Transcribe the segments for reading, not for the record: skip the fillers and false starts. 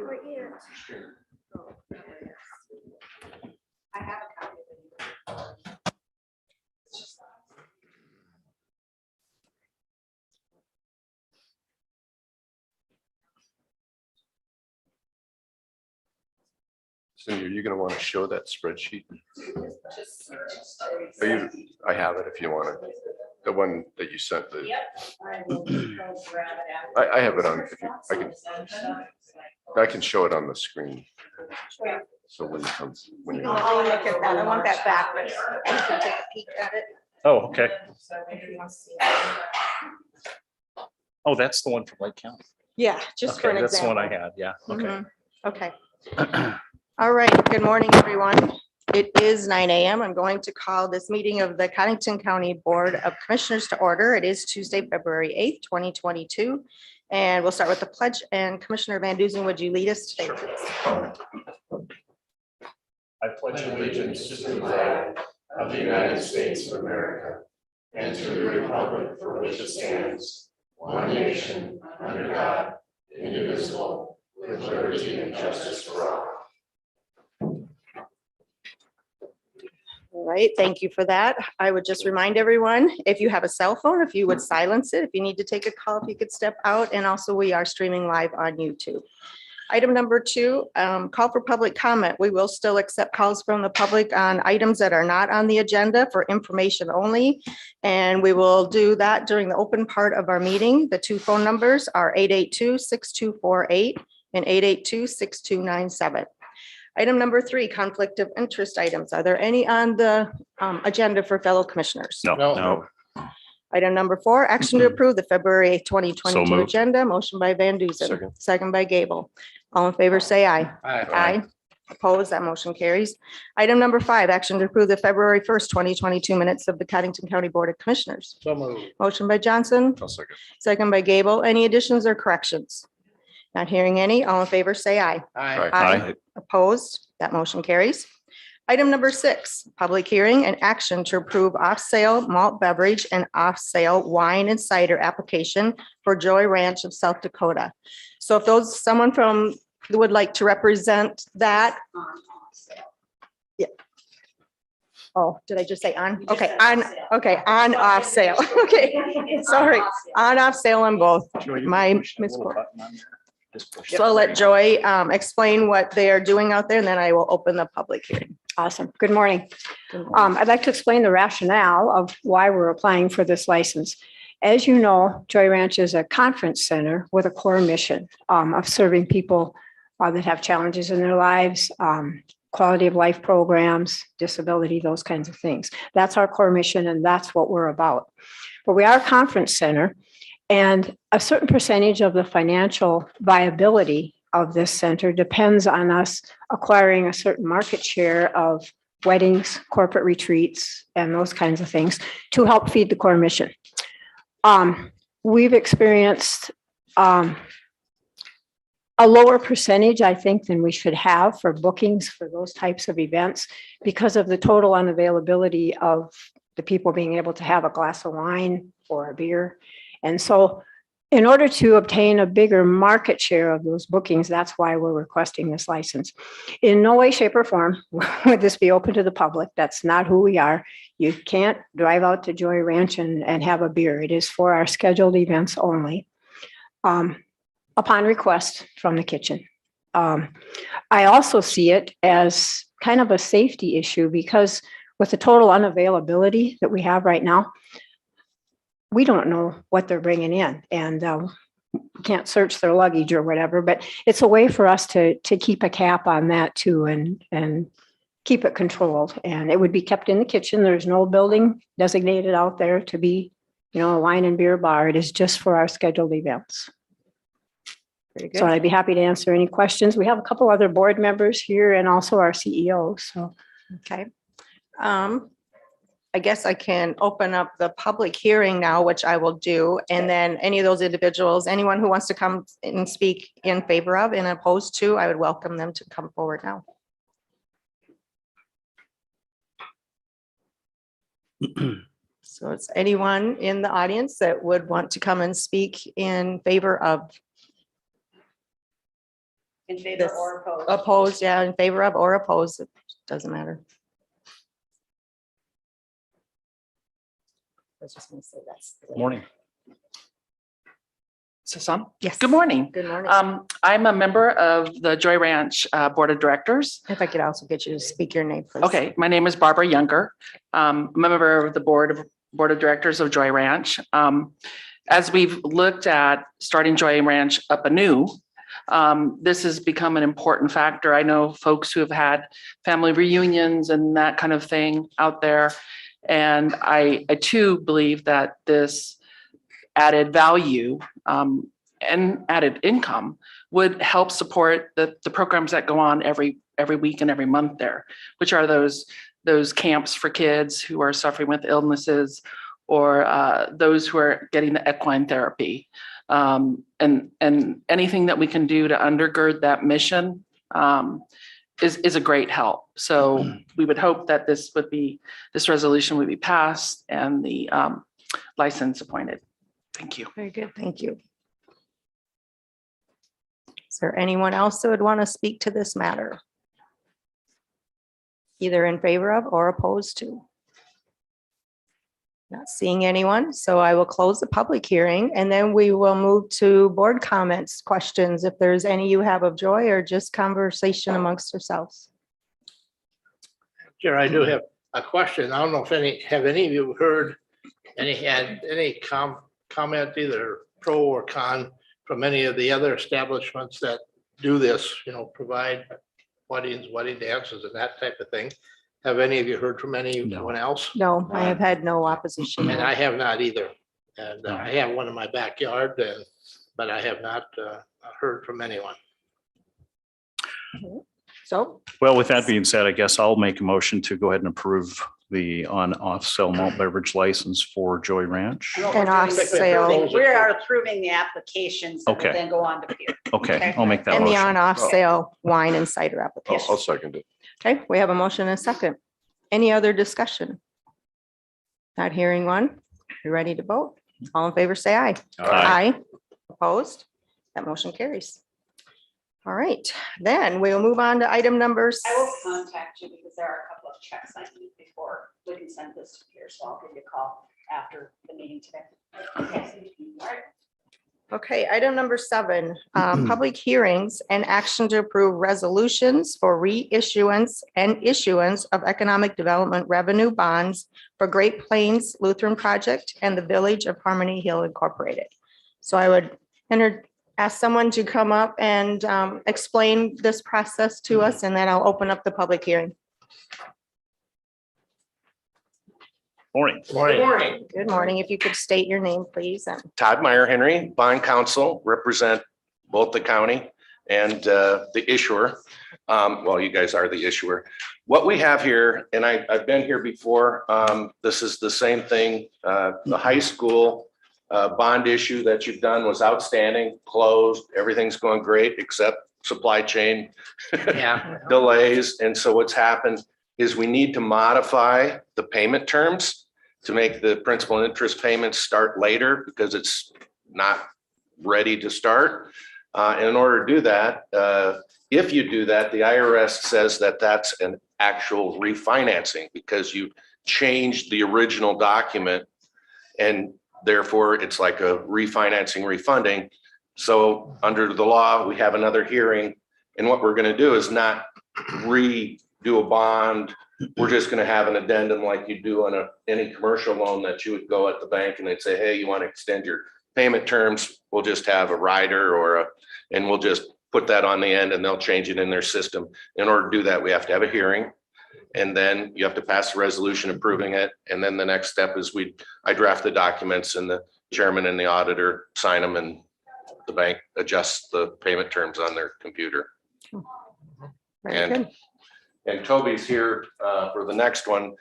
I have a copy of it. Cindy, are you going to want to show that spreadsheet? I have it if you want it. The one that you sent. I have it on. I can show it on the screen. So when it comes, when you Look at that. I want that back, but you can take a peek at it. Oh, okay. If you want to see it. Oh, that's the one from Lake County. Yeah, just for Okay, an that's the example. one I had. Yeah. Okay. Okay. All right. Good morning, everyone. It is 9 a.m. I'm going to call this meeting of the Codington County Board of Commissioners to order. It is Tuesday, February 8th, 2022. And we'll start with the pledge. And Commissioner Van Duzen, would you lead us today, please? I pledge allegiance to the flag of the United States of America and to the republic for which it stands, one nation, under God, indivisible, with liberty and justice for all. All right, thank you for that. I would just remind everyone, if you have a cell phone, if you would silence it. If you need to take a call, if you could step out. And also we are streaming live on YouTube. Item number 2, call for public comment. We will still accept calls from the public on items that are not on the agenda for information only. And we will do that during the open part of our meeting. The 2 phone numbers are 882-6248 and 882-6297. Item number 3, conflict of interest items. Are there any on the agenda for fellow commissioners? No. Item number 4, action to approve the February 8th, So 2022 moved. agenda. Motion by Van Duzen. Second by Gable. All in favor, say aye. Aye. Opposed, that motion carries. Item number 5, action to approve the February 1st, 2022 minutes of the Codington County Board of Commissioners. So moved. Motion by Johnson, I'll second. second by Gable. Any additions or corrections? Not hearing any. All in favor, say aye. Aye. Opposed, that motion carries. Item number 6, public hearing and action to approve off-sale malt beverage and off-sale wine and cider application for Joy Ranch of South Dakota. So if someone from would like to represent that. Yeah. Oh, did I just say on? Okay, on off sale. Okay, sorry, on off sale on both. My misquote. So I'll let Joy explain what they are doing out there, and then I will open the public hearing. Awesome. Good morning. I'd like to explain the rationale of why we're applying for this license. As you know, Joy Ranch is a conference center with a core mission of serving people that have challenges in their lives, quality of life programs, disability, those kinds of things. That's our core mission, and that's what we're about. But we are a conference center, and a certain percentage of the financial viability of this center depends on us acquiring a certain market share of weddings, corporate retreats, and those kinds of things to help feed the core mission. We've experienced a lower percentage, I think, than we should have for bookings for those types of events because of the total unavailability of the people being able to have a glass of wine or a beer. And so in order to obtain a bigger market share of those bookings, that's why we're requesting this license. In no way, shape, or form would this be open to the public. That's not who we are. You can't drive out to Joy Ranch and have a beer. It is for our scheduled events only, upon request from the kitchen. I also see it as kind of a safety issue because with the total unavailability that we have right now, we don't know what they're bringing in, and can't search their luggage or whatever, but it's a way for us to keep a cap on that too and keep it controlled. And it would be kept in the kitchen. There's no building designated out there to be, a wine and beer bar. It is just for our scheduled events. Very good. So I'd be happy to answer any questions. We have a couple other board members here and also our CEO. So, Okay. I guess I can open up the public hearing now, which I will do. And then any of those individuals, anyone who wants to come and speak in favor of and opposed to, I would welcome them to come forward now. So it's anyone in the audience that would want to come and speak in favor of. In favor This- or opposed? Opposed, yeah, in favor of or opposed, it doesn't matter. I was just gonna say that's. Morning. Is this on? Yes. Good morning. Good morning. I'm a member of the Joy Ranch Board of Directors. If I could also get you to speak your name, please. Okay, my name is Barbara Younger. I'm a member of the Board of Directors of Joy Ranch. As we've looked at starting Joy Ranch up anew, this has become an important factor. I know folks who have had family reunions and that kind of thing out there. And I too believe that this added value and added income would help support the programs that go on every week and every month there, which are those camps for kids who are suffering with illnesses or those who are getting the equine therapy. And anything that we can do to undergird that mission is a great help. So we would hope that this resolution would be passed and the license appointed. Thank you. Very good, thank you. Is there anyone else that would want to speak to this matter? Either in favor of or opposed to? Not seeing anyone, so I will close the public hearing and then we will move to board comments, questions, if there's any you have of Joy or just conversation amongst yourselves. Chair, I do have a question. I don't know if any of you heard had any comment, either pro or con, from any of the other establishments that do this, provide weddings, wedding dances and that type of thing. Have any of you heard from anyone else? No, I have had no opposition. And I have not either. And I have one in my backyard, but I have not heard from anyone. So, Well, with that being said, I guess I'll make a motion to go ahead and approve the on-off sale malt beverage license for Joy Ranch. and off sale, We are approving the applications that will Okay. then go on to peer. Okay, I'll make that and the motion. on-off sale wine and cider I'll application. second it. Okay, we have a motion and a second. Any other discussion? Not hearing one. You ready to vote? All in favor, say aye. Aye. Opposed? That motion carries. All right, then we'll move on to item numbers. I will contact you because there are a couple of checks I need before we can send this to peer, so I'll give you a call after the meeting today. Okay. All right. Okay, item number 7, public hearings and action to approve resolutions for reissuance and issuance of economic development revenue bonds for Great Plains Lutheran Project and the Village of Harmony Hill Incorporated. So I would ask someone to come up and explain this process to us, and then I'll open up the public hearing. Morning. Morning. Good morning. If you could state your name, please. And Todd Meyer Henry, bond counsel, represent both the county and the issuer. Well, you guys are the issuer. What we have here, and I've been here before, this is the same thing. The high school bond issue that you've done was outstanding, closed, everything's going great except supply chain Yeah. delays. And so what's happened is we need to modify the payment terms to make the principal and interest payments start later because it's not ready to start. And in order to do that, if you do that, the IRS says that that's an actual refinancing because you changed the original document and therefore it's like a refinancing, refunding. So under the law, we have another hearing. And what we're going to do is not redo a bond. We're just going to have an addendum like you do on any commercial loan that you would go at the bank and they'd say, hey, you want to extend your payment terms? We'll just have a rider and we'll just put that on the end and they'll change it in their system. In order to do that, we have to have a hearing. And then you have to pass a resolution approving it. And then the next step is I draft the documents and the chairman and the auditor sign them and the bank adjusts the payment terms on their computer. very And- good. And Toby's here for the next one.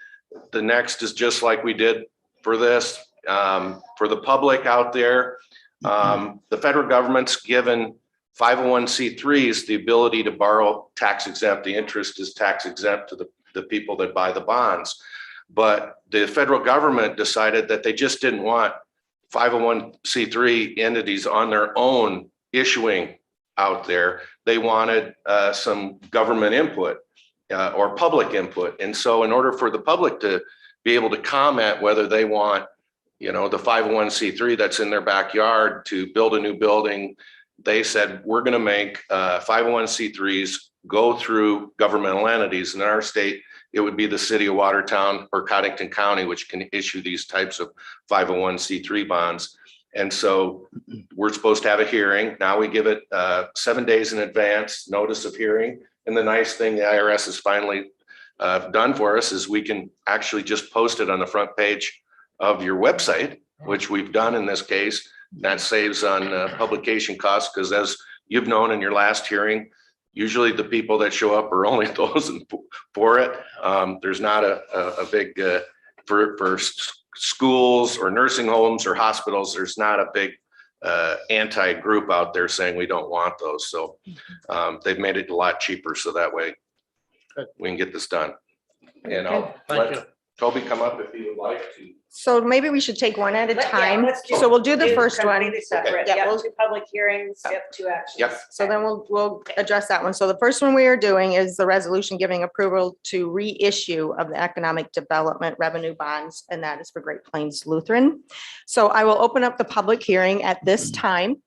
The next is just like we did for this. For the public out there, the federal government's given 501c3s the ability to borrow tax exempt. The interest is tax exempt to the people that buy the bonds. But the federal government decided that they just didn't want 501c3 entities on their own issuing out there, they wanted some government input or public input. And so in order for the public to be able to comment whether they want, the 501c3 that's in their backyard to build a new building, they said, we're going to make 501c3s go through governmental entities. And in our state, it would be the city of Watertown or Codington County, which can issue these types of 501c3 bonds. And so we're supposed to have a hearing. Now we give it 7 days in advance notice of hearing. And the nice thing the IRS has finally done for us is we can actually just post it on the front page of your website, which we've done in this case. That saves on publication costs, because as you've known in your last hearing, usually the people that show up are only those for it. There's not a big, for schools or nursing homes or hospitals, there's not a big anti-group out there saying we don't want those. So they've made it a lot cheaper, so that way we can get this done. And I'll Thank you. let Toby come up if he would like to. So maybe we should take one at a time. Let's do- So we'll do the first one. completely separate. Yeah, Yep, we'll- 2 public hearings, yep, 2 actions. Yep. So then we'll address that one. So the first one we are doing is the resolution giving approval to reissue of the economic development revenue bonds, and that is for Great Plains Lutheran. So I will open up the public hearing at this time.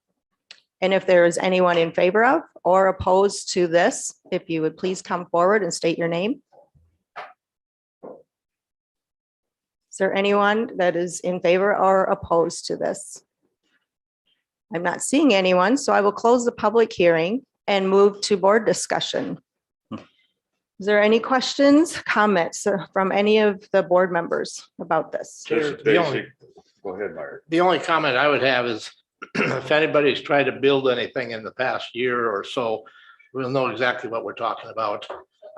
And if there is anyone in favor of or opposed to this, if you would please come forward and state your name. Is there anyone that is in favor or opposed to this? I'm not seeing anyone, so I will close the public hearing and move to board discussion. Is there any questions, comments from any of the board members about this? Chair, Just the only- basic. Go ahead, Mark. The only comment I would have is if anybody's tried to build anything in the past year or so, we'll know exactly what we're talking about.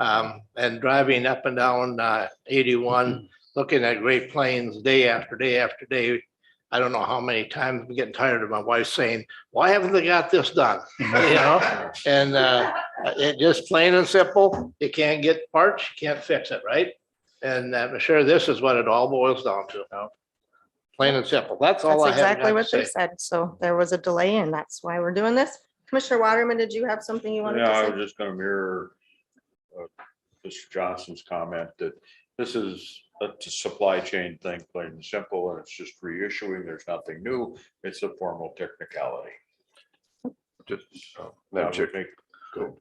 And driving up and down 81, looking at Great Plains day after day after day, I don't know how many times I'm getting tired of my wife saying, why haven't they got this done? And it just plain and simple, you can't get parts, you can't fix it, right? And I'm sure this is what it all boils down to. Plain and simple. That's all That's I have exactly to what they say. said. So there was a delay and that's why we're doing this. Commissioner Waterman, did you have something you wanted Yeah, I to was say? just gonna mirror Mr. Johnson's comment that this is a supply chain thing, plain and simple, and it's just reissuing. There's nothing new. It's a formal technicality. Just, I Madam Chair, would think-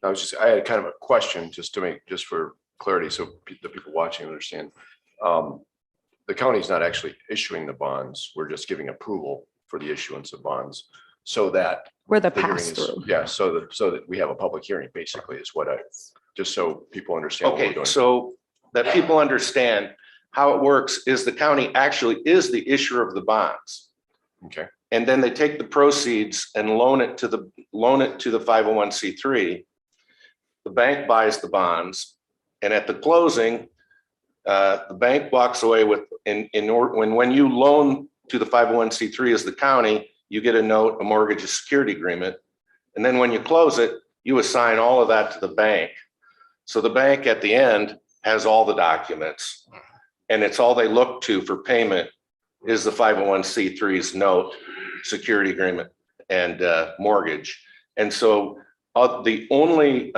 I had kind of a question just for clarity, so the people watching understand. The county's not actually issuing the bonds. We're just giving approval for the issuance of bonds so that We're the the hearing pass is, through. yeah, so that we have a public hearing basically is what just so people understand what we're Okay, doing. so that people understand how it works is the county actually is the issuer of the bonds. Okay, And then they take the proceeds and loan it to the 501c3. The bank buys the bonds, and at the closing, the bank walks away with, when you loan to the 501c3 as the county, you get a note, a mortgage, a security agreement. And then when you close it, you assign all of that to the bank. So the bank at the end has all the documents, and it's all they look to for payment is the 501c3's note, security agreement, and mortgage. And so the only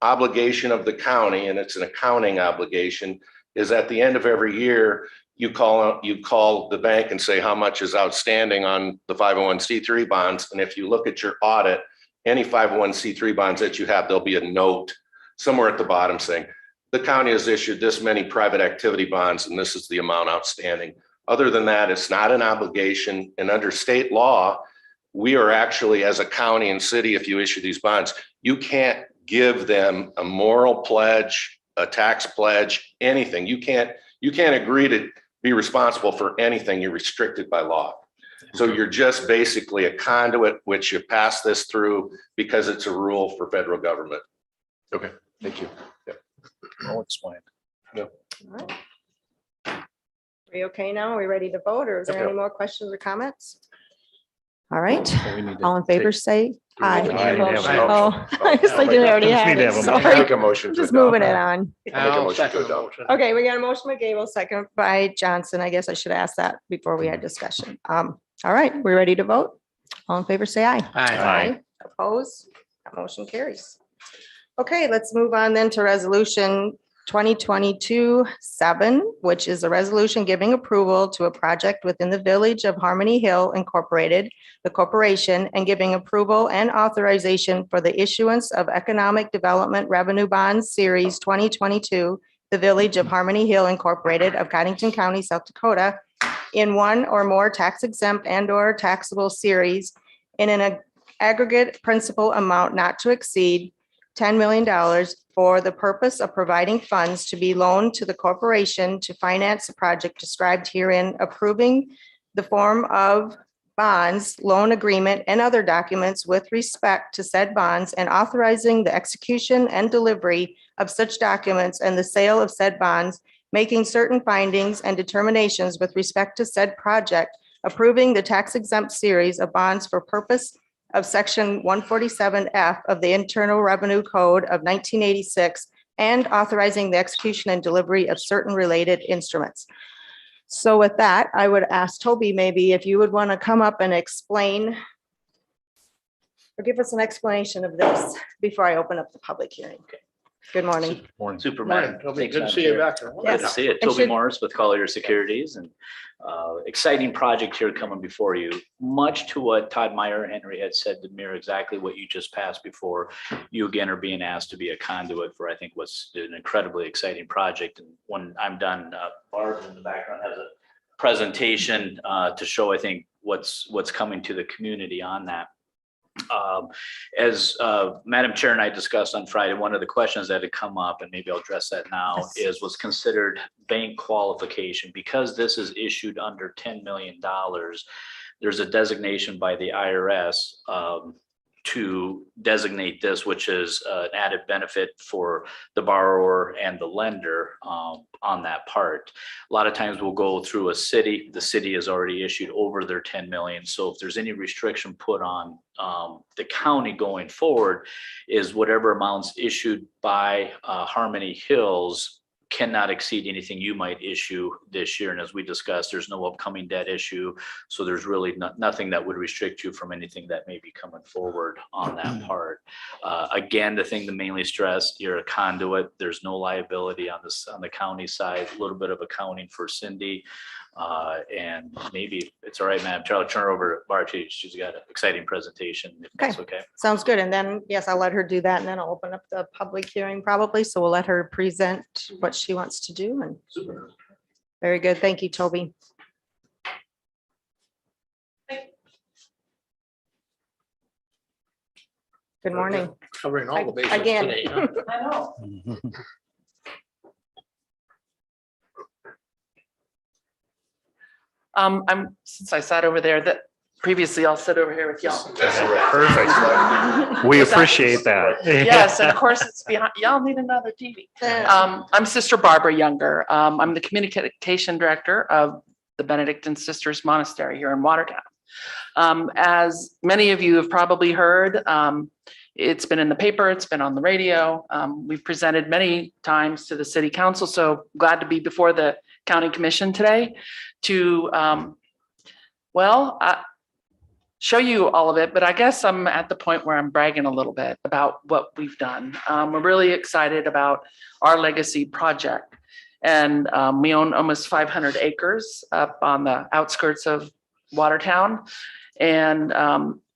obligation of the county, and it's an accounting obligation, is at the end of every year, you call the bank and say how much is outstanding on the 501c3 bonds. And if you look at your audit, any 501c3 bonds that you have, there'll be a note somewhere at the bottom saying, the county has issued this many private activity bonds, and this is the amount outstanding. Other than that, it's not an obligation. And under state law, we are actually, as a county and city, if you issue these bonds, you can't give them a moral pledge, a tax pledge, anything. You can't agree to be responsible for anything. You're restricted by law. So you're just basically a conduit, which you pass this through because it's a rule for federal government. okay, thank you. I'll explain. Are we okay now? Are we ready to vote, or is there Okay. any more questions or comments? All right, So we need to all in favor, say aye. Do we need to have a Oh, I guess I didn't already have Need to it. have a Sorry, Make a motion. I'm to just adopt. moving it on. Make a I'll motion to second the adopt. motion. Okay, we got a motion by Gable, second by Johnson. I guess I should ask that before we had discussion. All right, we're ready to vote. All in favor, say aye. Aye. Opposed? That motion carries. Okay, let's move on then to resolution 2022-7, which is a resolution giving approval to a project within the Village of Harmony Hill Incorporated, the corporation, and giving approval and authorization for the issuance of Economic Development Revenue Bonds Series 2022, the Village of Harmony Hill Incorporated of Codington County, South Dakota, in one or more tax exempt and or taxable series in an aggregate principal amount not to exceed $10 million for the purpose of providing funds to be loaned to the corporation to finance the project described herein, approving the form of bonds, loan agreement, and other documents with respect to said bonds, and authorizing the execution and delivery of such documents and the sale of said bonds, making certain findings and determinations with respect to said project, approving the tax exempt series of bonds for purpose of section 147F of the Internal Revenue Code of 1986, and authorizing the execution and delivery of certain related instruments. So with that, I would ask Toby, maybe if you would want to come up and explain or give us an explanation of this before I open up the public hearing. Good morning. Morning. Superman. Morning, Toby. Good to see you back there. Good to see it. And Toby should- Morris with Collier Securities, and exciting project here coming before you. Much to what Todd Meyer Henry had said to mirror exactly what you just passed before. You again are being asked to be a conduit for, I think, what's an incredibly exciting project. And when I'm done, Barb in the background has a presentation to show, I think, what's coming to the community on that. As Madam Chair and I discussed on Friday, one of the questions that had come up, and maybe I'll address that now, was considered bank qualification. Because this is issued under $10 million, there's a designation by the IRS to designate this, which is an added benefit for the borrower and the lender on that part. A lot of times we'll go through a city. The city has already issued over their 10 million. So if there's any restriction put on the county going forward, is whatever amounts issued by Harmony Hills cannot exceed anything you might issue this year. And as we discussed, there's no upcoming debt issue. So there's really nothing that would restrict you from anything that may be coming forward on that part. Again, the thing to mainly stress, you're a conduit. There's no liability on this, on the county side, a little bit of accounting for Cindy. And maybe it's all right, Madam Chair, I'll turn it over to Barb. She's got an exciting presentation, if that's okay. Sounds good. And then, yes, I'll let her do that, and then I'll open up the public hearing probably. So we'll let her present what she wants to do. And Super. very good. Thank you, Toby. Good morning. Covering all the bases Again. today. Huh? I know. Since I sat over there, that previously I'll sit over here with y'all. Perfect. We appreciate that. Yes, and of course it's behind, y'all need another TV. I'm Sister Barbara Younger. I'm the communication director of the Benedictine Sisters Monastery here in Watertown. As many of you have probably heard, it's been in the paper, it's been on the radio. We've presented many times to the city council, so glad to be before the county commission today to, show you all of it, but I guess I'm at the point where I'm bragging a little bit about what we've done. We're really excited about our legacy project. And we own almost 500 acres up on the outskirts of Watertown. And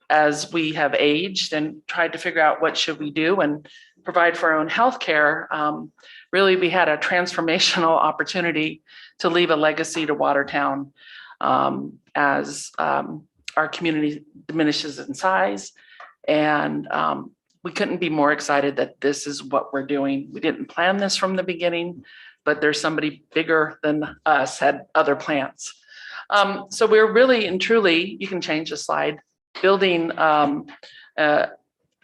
as we have aged and tried to figure out what should we do and provide for our own healthcare, really we had a transformational opportunity to leave a legacy to Watertown as our community diminishes in size. And we couldn't be more excited that this is what we're doing. We didn't plan this from the beginning, but there's somebody bigger than us had other plans. So we're really and truly, you can change the slide, building a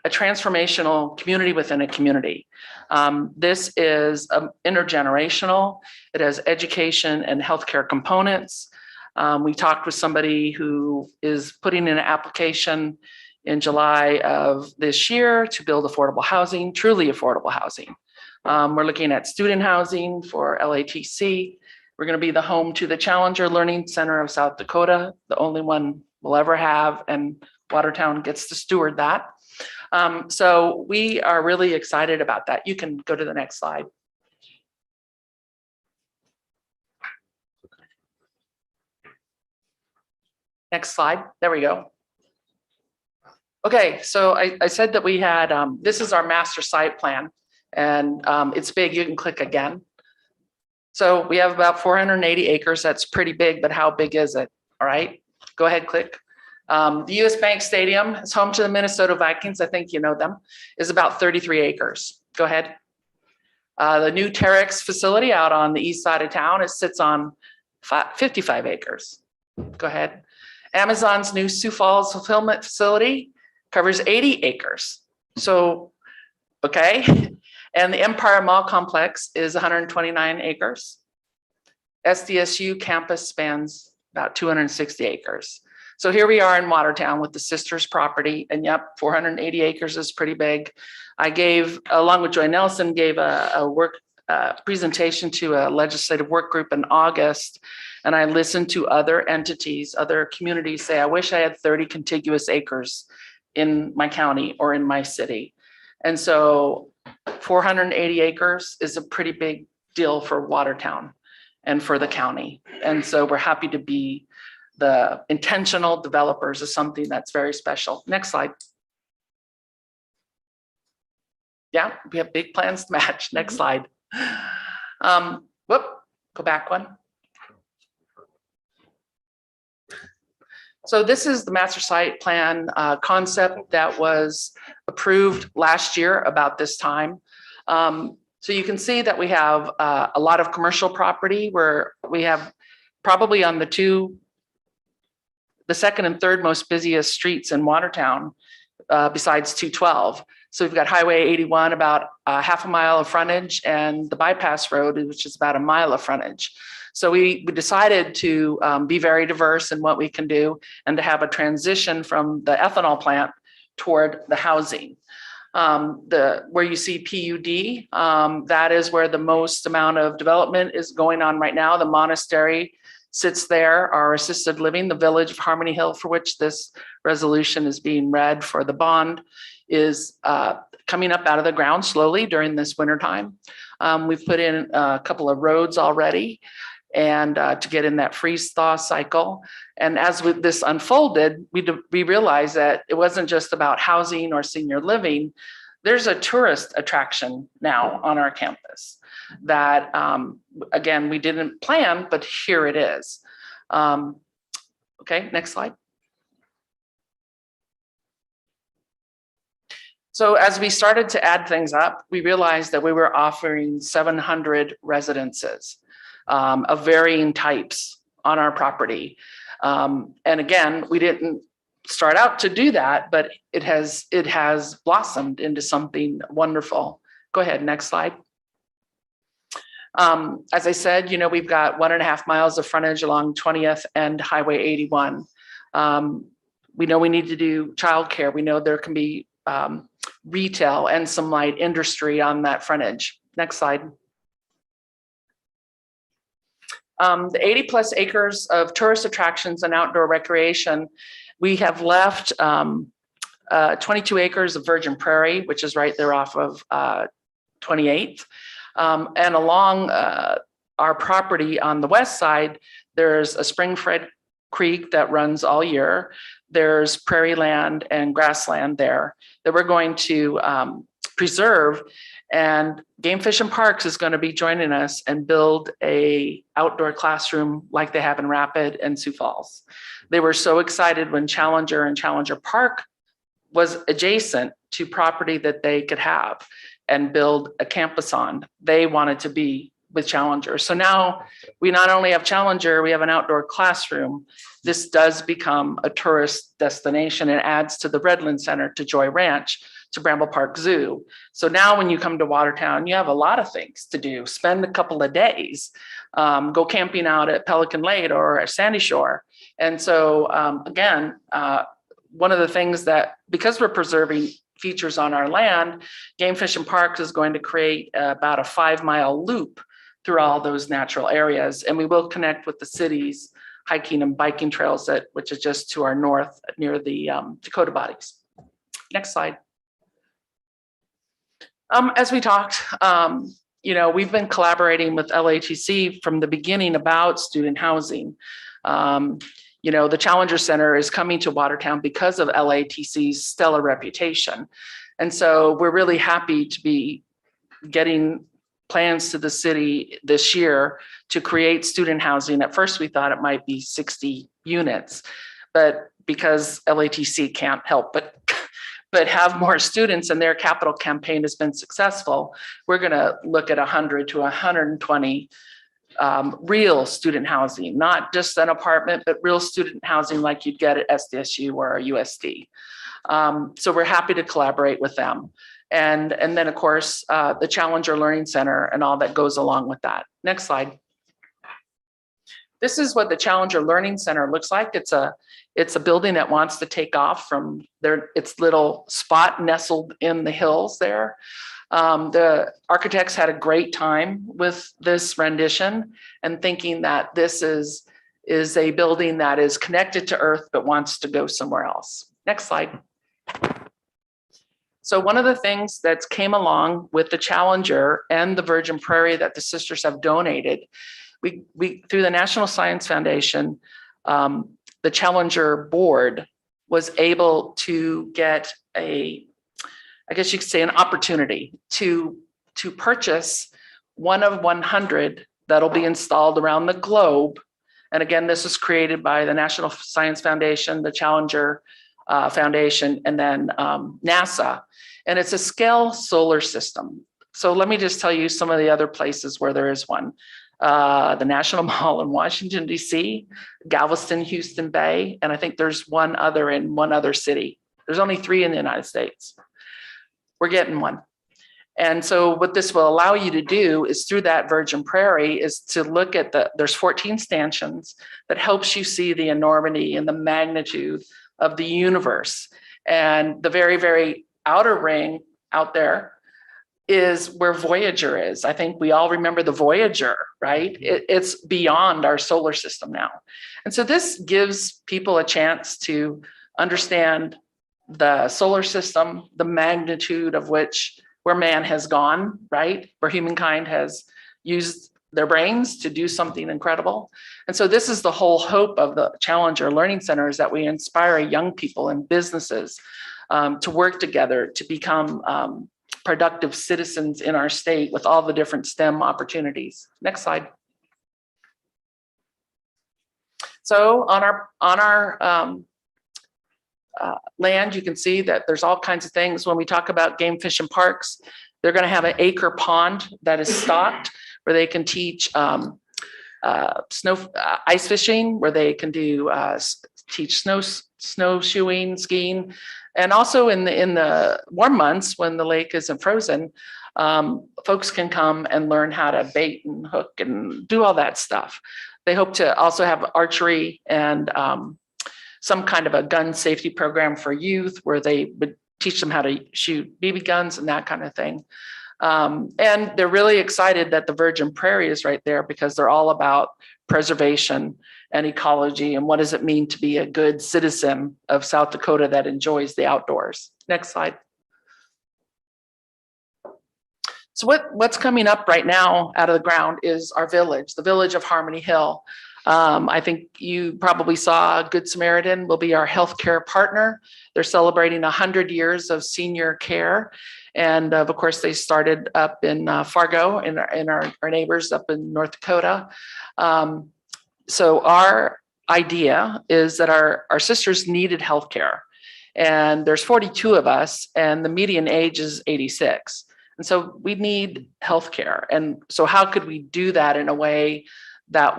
transformational community within a community. This is intergenerational. It has education and healthcare components. We talked with somebody who is putting in an application in July of this year to build affordable housing, truly affordable housing. We're looking at student housing for LATC. We're going to be the home to the Challenger Learning Center of South Dakota, the only one we'll ever have, and Watertown gets to steward that. So we are really excited about that. You can go to the next slide. Next slide. There we go. Okay, so I said that we had, this is our master site plan, and it's big. You can click again. So we have about 480 acres. That's pretty big, but how big is it? All right, go ahead, click. The US Bank Stadium is home to the Minnesota Vikings. I think you know them, is about 33 acres. Go ahead. The new Terex facility out on the east side of town, it sits on 55 acres. Go ahead. Amazon's new Sioux Falls fulfillment facility covers 80 acres. So, okay. And the Empire Mall complex is 129 acres. SDSU campus spans about 260 acres. So here we are in Watertown with the Sisters property, and yep, 480 acres is pretty big. I gave, along with Joy Nelson, gave a work presentation to a legislative work group in August, and I listened to other entities, other communities say, I wish I had 30 contiguous acres in my county or in my city. And so 480 acres is a pretty big deal for Watertown and for the county. And so we're happy to be the intentional developers of something that's very special. Next slide. Yeah, we have big plans to match. Next slide. Whoop, go back one. So this is the master site plan concept that was approved last year about this time. So you can see that we have a lot of commercial property where we have probably on the second and third most busiest streets in Watertown, besides 212. So we've got Highway 81, about half a mile of frontage, and the bypass road, which is about a mile of frontage. So we decided to be very diverse in what we can do and to have a transition from the ethanol plant toward the housing. Where you see PUD, that is where the most amount of development is going on right now. The monastery sits there, our assisted living, the village of Harmony Hill, for which this resolution is being read for the bond, is coming up out of the ground slowly during this winter time. We've put in a couple of roads already, and to get in that freeze thaw cycle. And as with this unfolded, we realized that it wasn't just about housing or senior living. There's a tourist attraction now on our campus that, again, we didn't plan, but here it is. Okay, next slide. So as we started to add things up, we realized that we were offering 700 residences of varying types on our property. And again, we didn't start out to do that, but it has blossomed into something wonderful. Go ahead, next slide. As I said, we've got 1.5 miles of frontage along 20th and Highway 81. We know we need to do childcare. We know there can be retail and some light industry on that frontage. Next slide. The 80 plus acres of tourist attractions and outdoor recreation, we have left 22 acres of virgin prairie, which is right there off of 28th. And along our property on the west side, there's a spring-fed creek that runs all year. There's prairie land and grassland there that we're going to preserve. And Game Fish and Parks is going to be joining us and build a outdoor classroom like they have in Rapid and Sioux Falls. They were so excited when Challenger and Challenger Park was adjacent to property that they could have and build a campus on. They wanted to be with Challenger. So now we not only have Challenger, we have an outdoor classroom. This does become a tourist destination and adds to the Redland Center, to Joy Ranch, to Bramble Park Zoo. So now when you come to Watertown, you have a lot of things to do. Spend a couple of days, go camping out at Pelican Lake or at Sandy Shore. And so again, one of the things that, because we're preserving features on our land, Game Fish and Parks is going to create about a 5-mile loop through all those natural areas. And we will connect with the city's hiking and biking trails, which is just to our north near the Dakota bodies. Next slide. As we talked, we've been collaborating with LATC from the beginning about student housing. The Challenger Center is coming to Watertown because of LATC's stellar reputation. And so we're really happy to be getting plans to the city this year to create student housing. At first, we thought it might be 60 units, but because LATC can't help but have more students and their capital campaign has been successful, we're going to look at 100 to 120 real student housing, not just an apartment, but real student housing like you'd get at SDSU or USD. So we're happy to collaborate with them. And then, of course, the Challenger Learning Center and all that goes along with that. Next slide. This is what the Challenger Learning Center looks like. It's a building that wants to take off from its little spot nestled in the hills there. The architects had a great time with this rendition and thinking that this is a building that is connected to Earth but wants to go somewhere else. Next slide. So one of the things that came along with the Challenger and the Virgin Prairie that the sisters have donated, we through the National Science Foundation, the Challenger board was able to get I guess you could say an opportunity to purchase one of 100 that'll be installed around the globe. And again, this was created by the National Science Foundation, the Challenger Foundation, and then NASA. And it's a scale solar system. So let me just tell you some of the other places where there is one. The National Mall in Washington, D.C., Galveston, Houston Bay, and I think there's one other in one other city. There's only 3 in the United States. We're getting one. And so what this will allow you to do is through that Virgin Prairie is to look at there's 14 stanchions that helps you see the enormity and the magnitude of the universe. And the very, very outer ring out there is where Voyager is. I think we all remember the Voyager, right? It's beyond our solar system now. And so this gives people a chance to understand the solar system, the magnitude of where man has gone, right? Where humankind has used their brains to do something incredible. And so this is the whole hope of the Challenger Learning Center, is that we inspire young people and businesses to work together to become productive citizens in our state with all the different STEM opportunities. Next slide. So on our land, you can see that there's all kinds of things. When we talk about game fish and parks, they're going to have an acre pond that is stocked where they can teach ice fishing, where they can teach snowshoeing, skiing. And also in the warm months when the lake isn't frozen, folks can come and learn how to bait and hook and do all that stuff. They hope to also have archery and some kind of a gun safety program for youth where they would teach them how to shoot BB guns and that kind of thing. And they're really excited that the Virgin Prairie is right there because they're all about preservation and ecology and what does it mean to be a good citizen of South Dakota that enjoys the outdoors. Next slide. So what's coming up right now out of the ground is our village, the village of Harmony Hill. I think you probably saw Good Samaritan will be our healthcare partner. They're celebrating 100 years of senior care. And of course, they started up in Fargo, in our neighbors up in North Dakota. So our idea is that our sisters needed healthcare. And there's 42 of us, and the median age is 86. And so we need healthcare. And so how could we do that in a way that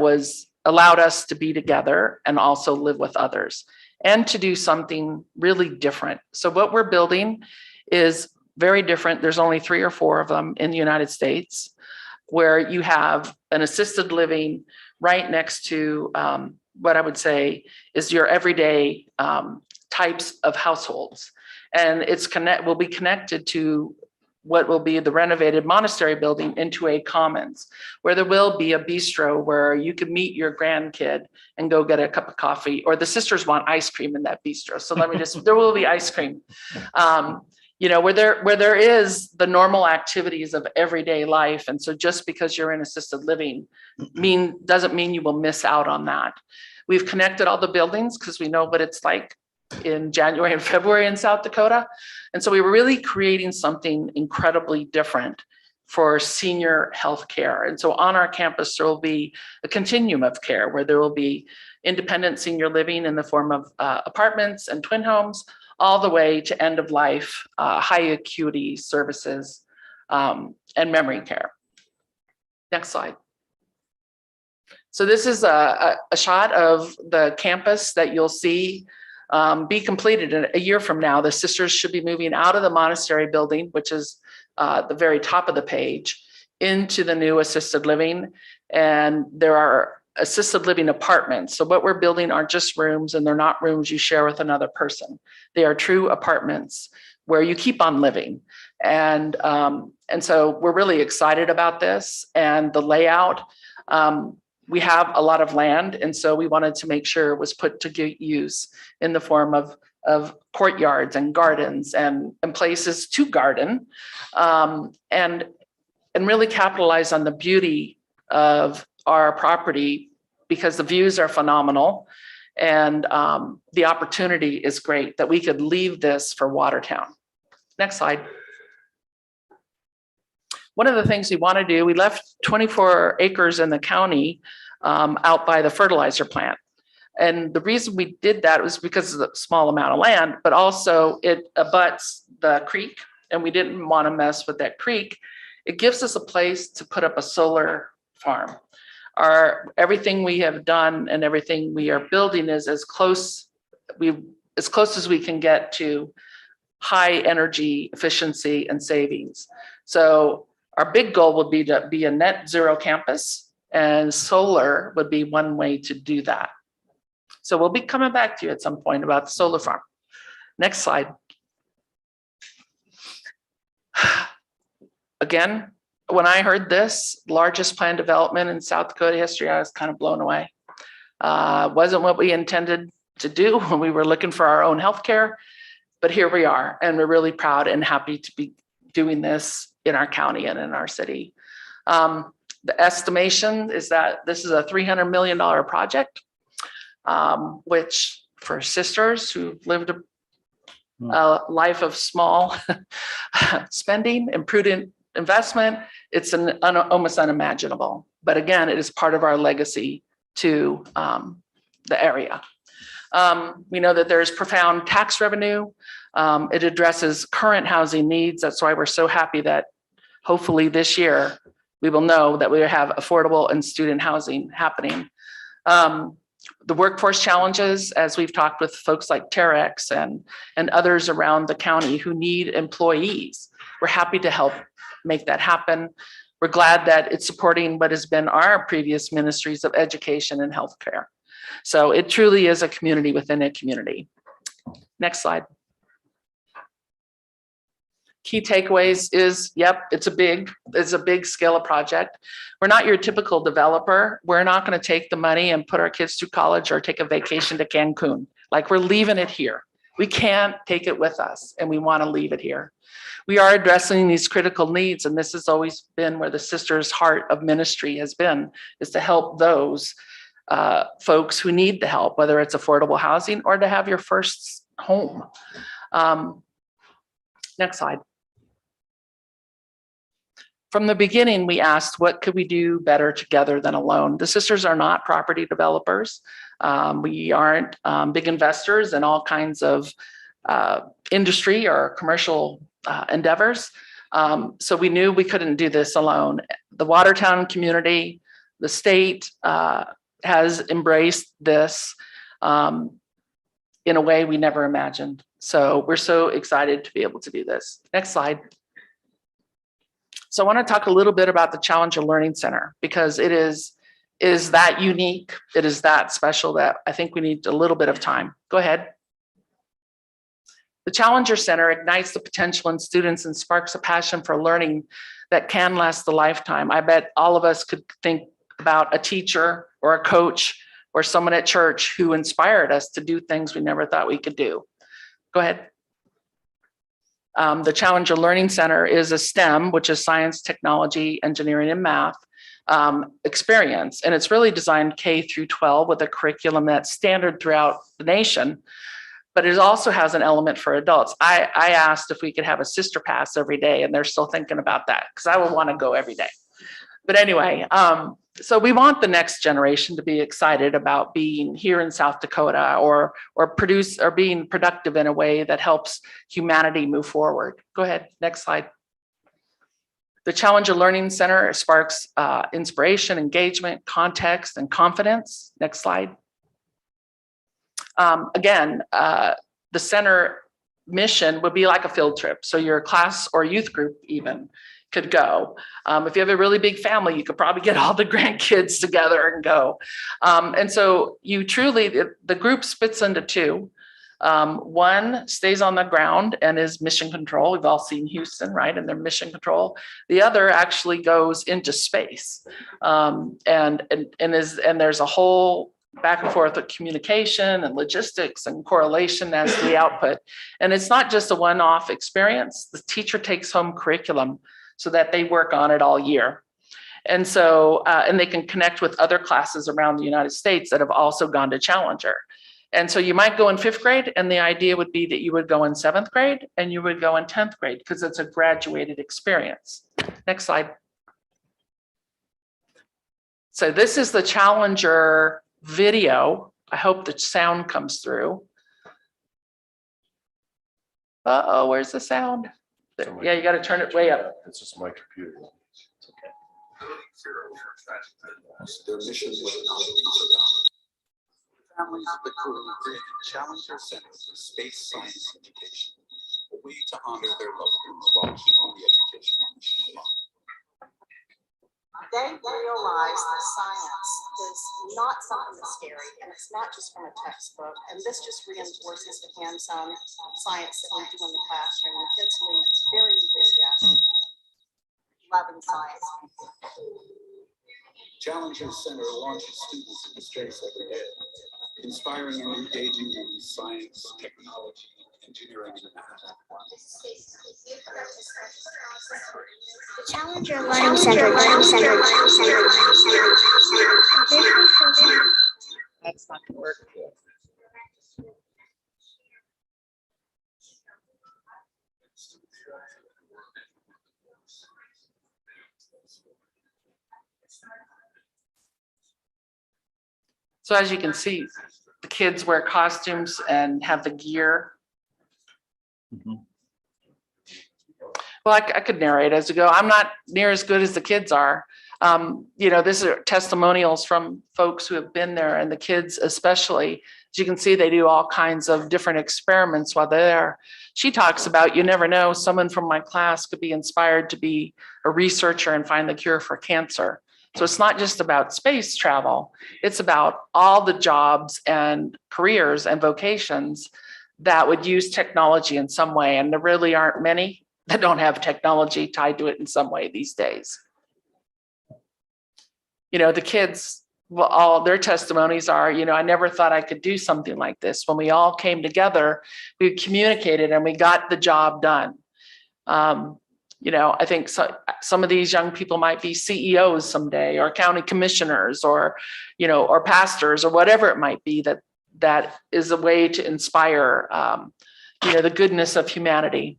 allowed us to be together and also live with others and to do something really different? So what we're building is very different. There's only 3 or 4 of them in the United States, where you have an assisted living right next to what I would say is your everyday types of households. And will be connected to what will be the renovated monastery building into a commons, where there will be a bistro where you can meet your grandkid and go get a cup of coffee, or the sisters want ice cream in that bistro. So there will be ice cream. where there is the normal activities of everyday life. And so just because you're in assisted living doesn't mean you will miss out on that. We've connected all the buildings because we know what it's like in January and February in South Dakota. And so we were really creating something incredibly different for senior health care. And so on our campus, there will be a continuum of care where there will be independent senior living in the form of apartments and twin homes, all the way to end of life, high acuity services, and memory care. Next slide. So this is a shot of the campus that you'll see be completed in a year from now. The sisters should be moving out of the monastery building, which is the very top of the page, into the new assisted living. And there are assisted living apartments. So what we're building aren't just rooms, and they're not rooms you share with another person. They are true apartments where you keep on living. And so we're really excited about this and the layout. We have a lot of land, and so we wanted to make sure it was put to good use in the form of courtyards and gardens and places to garden, and really capitalize on the beauty of our property, because the views are phenomenal and the opportunity is great that we could leave this for Watertown. Next slide. One of the things we want to do, we left 24 acres in the county out by the fertilizer plant. And the reason we did that was because of the small amount of land, but also it abuts the creek, and we didn't want to mess with that creek. It gives us a place to put up a solar farm. Everything we have done and everything we are building is as close as we can get to high energy efficiency and savings. So our big goal would be to be a net zero campus, and solar would be one way to do that. So we'll be coming back to you at some point about the solar farm. Next slide. Again, when I heard this, largest planned development in South Dakota history, I was kind of blown away. Wasn't what we intended to do when we were looking for our own healthcare, but here we are, and we're really proud and happy to be doing this in our county and in our city. The estimation is that this is a $300 million project, which for sisters who lived a life of small spending and prudent investment, it's almost unimaginable. But again, it is part of our legacy to the area. We know that there's profound tax revenue. It addresses current housing needs. That's why we're so happy that hopefully this year we will know that we have affordable and student housing happening. The workforce challenges, as we've talked with folks like Terex and others around the county who need employees, we're happy to help make that happen. We're glad that it's supporting what has been our previous ministries of education and healthcare. So it truly is a community within a community. Next slide. Key takeaways is, yep, it's a big scale of project. We're not your typical developer. We're not going to take the money and put our kids through college or take a vacation to Cancun. Like, we're leaving it here. We can't take it with us, and we want to leave it here. We are addressing these critical needs, and this has always been where the sisters' heart of ministry has been, is to help those folks who need the help, whether it's affordable housing or to have your first home. Next slide. From the beginning, we asked, what could we do better together than alone? The sisters are not property developers. We aren't big investors in all kinds of industry or commercial endeavors. So we knew we couldn't do this alone. The Watertown community, the state has embraced this in a way we never imagined. So we're so excited to be able to do this. Next slide. So I want to talk a little bit about the Challenger Learning Center, because it is that unique, it is that special that I think we need a little bit of time. Go ahead. The Challenger Center ignites the potential in students and sparks a passion for learning that can last a lifetime. I bet all of us could think about a teacher or a coach or someone at church who inspired us to do things we never thought we could do. Go ahead. The Challenger Learning Center is a STEM, which is science, technology, engineering, and math experience. And it's really designed K through 12 with a curriculum that's standard throughout the nation. But it also has an element for adults. I asked if we could have a sister pass every day, and they're still thinking about that because I would want to go every day. But anyway, so we want the next generation to be excited about being here in South Dakota or being productive in a way that helps humanity move forward. Go ahead, next slide. The Challenger Learning Center sparks inspiration, engagement, context, and confidence. Next slide. Again, the center mission would be like a field trip. So your class or youth group even could go. If you have a really big family, you could probably get all the grandkids together and go. And so you truly, the group splits into two. One stays on the ground and is mission control. We've all seen Houston, right? And their mission control. The other actually goes into space. And there's a whole back and forth with communication and logistics and correlation as the output. And it's not just a one-off experience. The teacher takes home curriculum so that they work on it all year. And so, and they can connect with other classes around the United States that have also gone to Challenger. And so you might go in 5th grade, and the idea would be that you would go in 7th grade and you would go in 10th grade because it's a graduated experience. Next slide. So this is the Challenger video. I hope the sound comes through. Uh-oh, where's the sound? Yeah, you got to turn it way up. It's just my computer. Their mission was not to be forgotten. Families of the crew created Challenger Center for Space Science Education, a way to honor their loved ones while keeping the education mission alive. They realize that science is not something that's scary, and it's not just from a textbook. And this just reinforces the hands-on science that we do in the classroom. The kids leave very enthusiastic, loving science. Challenger Center launches students into space every day, inspiring and engaging in science, technology, engineering, and math. The Challenger Learning Center. That's not gonna work. So as you can see, the kids wear costumes and have the gear. Well, I could narrate as we go. I'm not near as good as the kids are. You know, these are testimonials from folks who have been there, and the kids especially. As you can see, they do all kinds of different experiments while they're there. She talks about, you never know, someone from my class could be inspired to be a researcher and find the cure for cancer. So it's not just about space travel. It's about all the jobs and careers and vocations that would use technology in some way. And there really aren't many that don't have technology tied to it in some way these days. You know, the kids, well, all their testimonies are, you know, I never thought I could do something like this. When we all came together, we communicated and we got the job done. You know, I think some of these young people might be CEOs someday, or county commissioners, or, you know, or pastors, or whatever it might be. That is a way to inspire, you know, the goodness of humanity.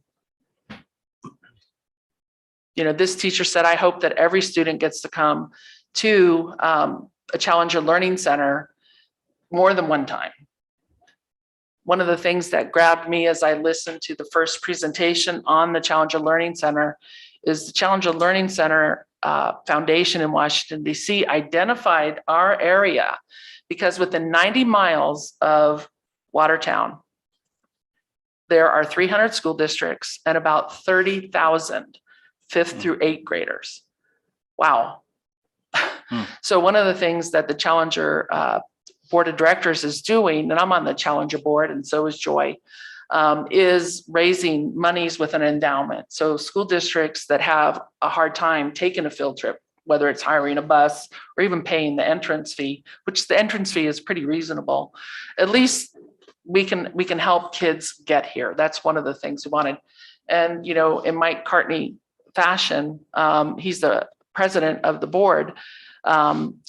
You know, this teacher said, I hope that every student gets to come to a Challenger Learning Center more than one time. One of the things that grabbed me as I listened to the first presentation on the Challenger Learning Center is the Challenger Learning Center Foundation in Washington, DC identified our area because within 90 miles of Watertown, there are 300 school districts and about 30,000 5th through 8th graders. Wow. So one of the things that the Challenger Board of Directors is doing, and I'm on the Challenger board and so is Joy, is raising monies with an endowment. So school districts that have a hard time taking a field trip, whether it's hiring a bus or even paying the entrance fee, which the entrance fee is pretty reasonable, at least we can help kids get here. That's one of the things we wanted. And, in Mike Cartney fashion, he's the president of the board.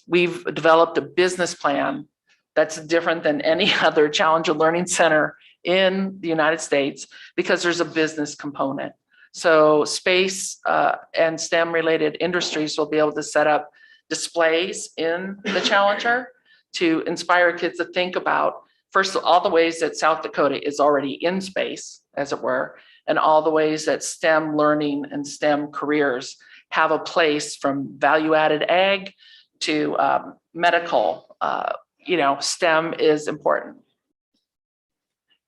We've developed a business plan that's different than any other Challenger Learning Center in the United States because there's a business component. So space and STEM related industries will be able to set up displays in the Challenger to inspire kids to think about, first, all the ways that South Dakota is already in space, as it were, and all the ways that STEM learning and STEM careers have a place, from value-added ag to medical. STEM is important.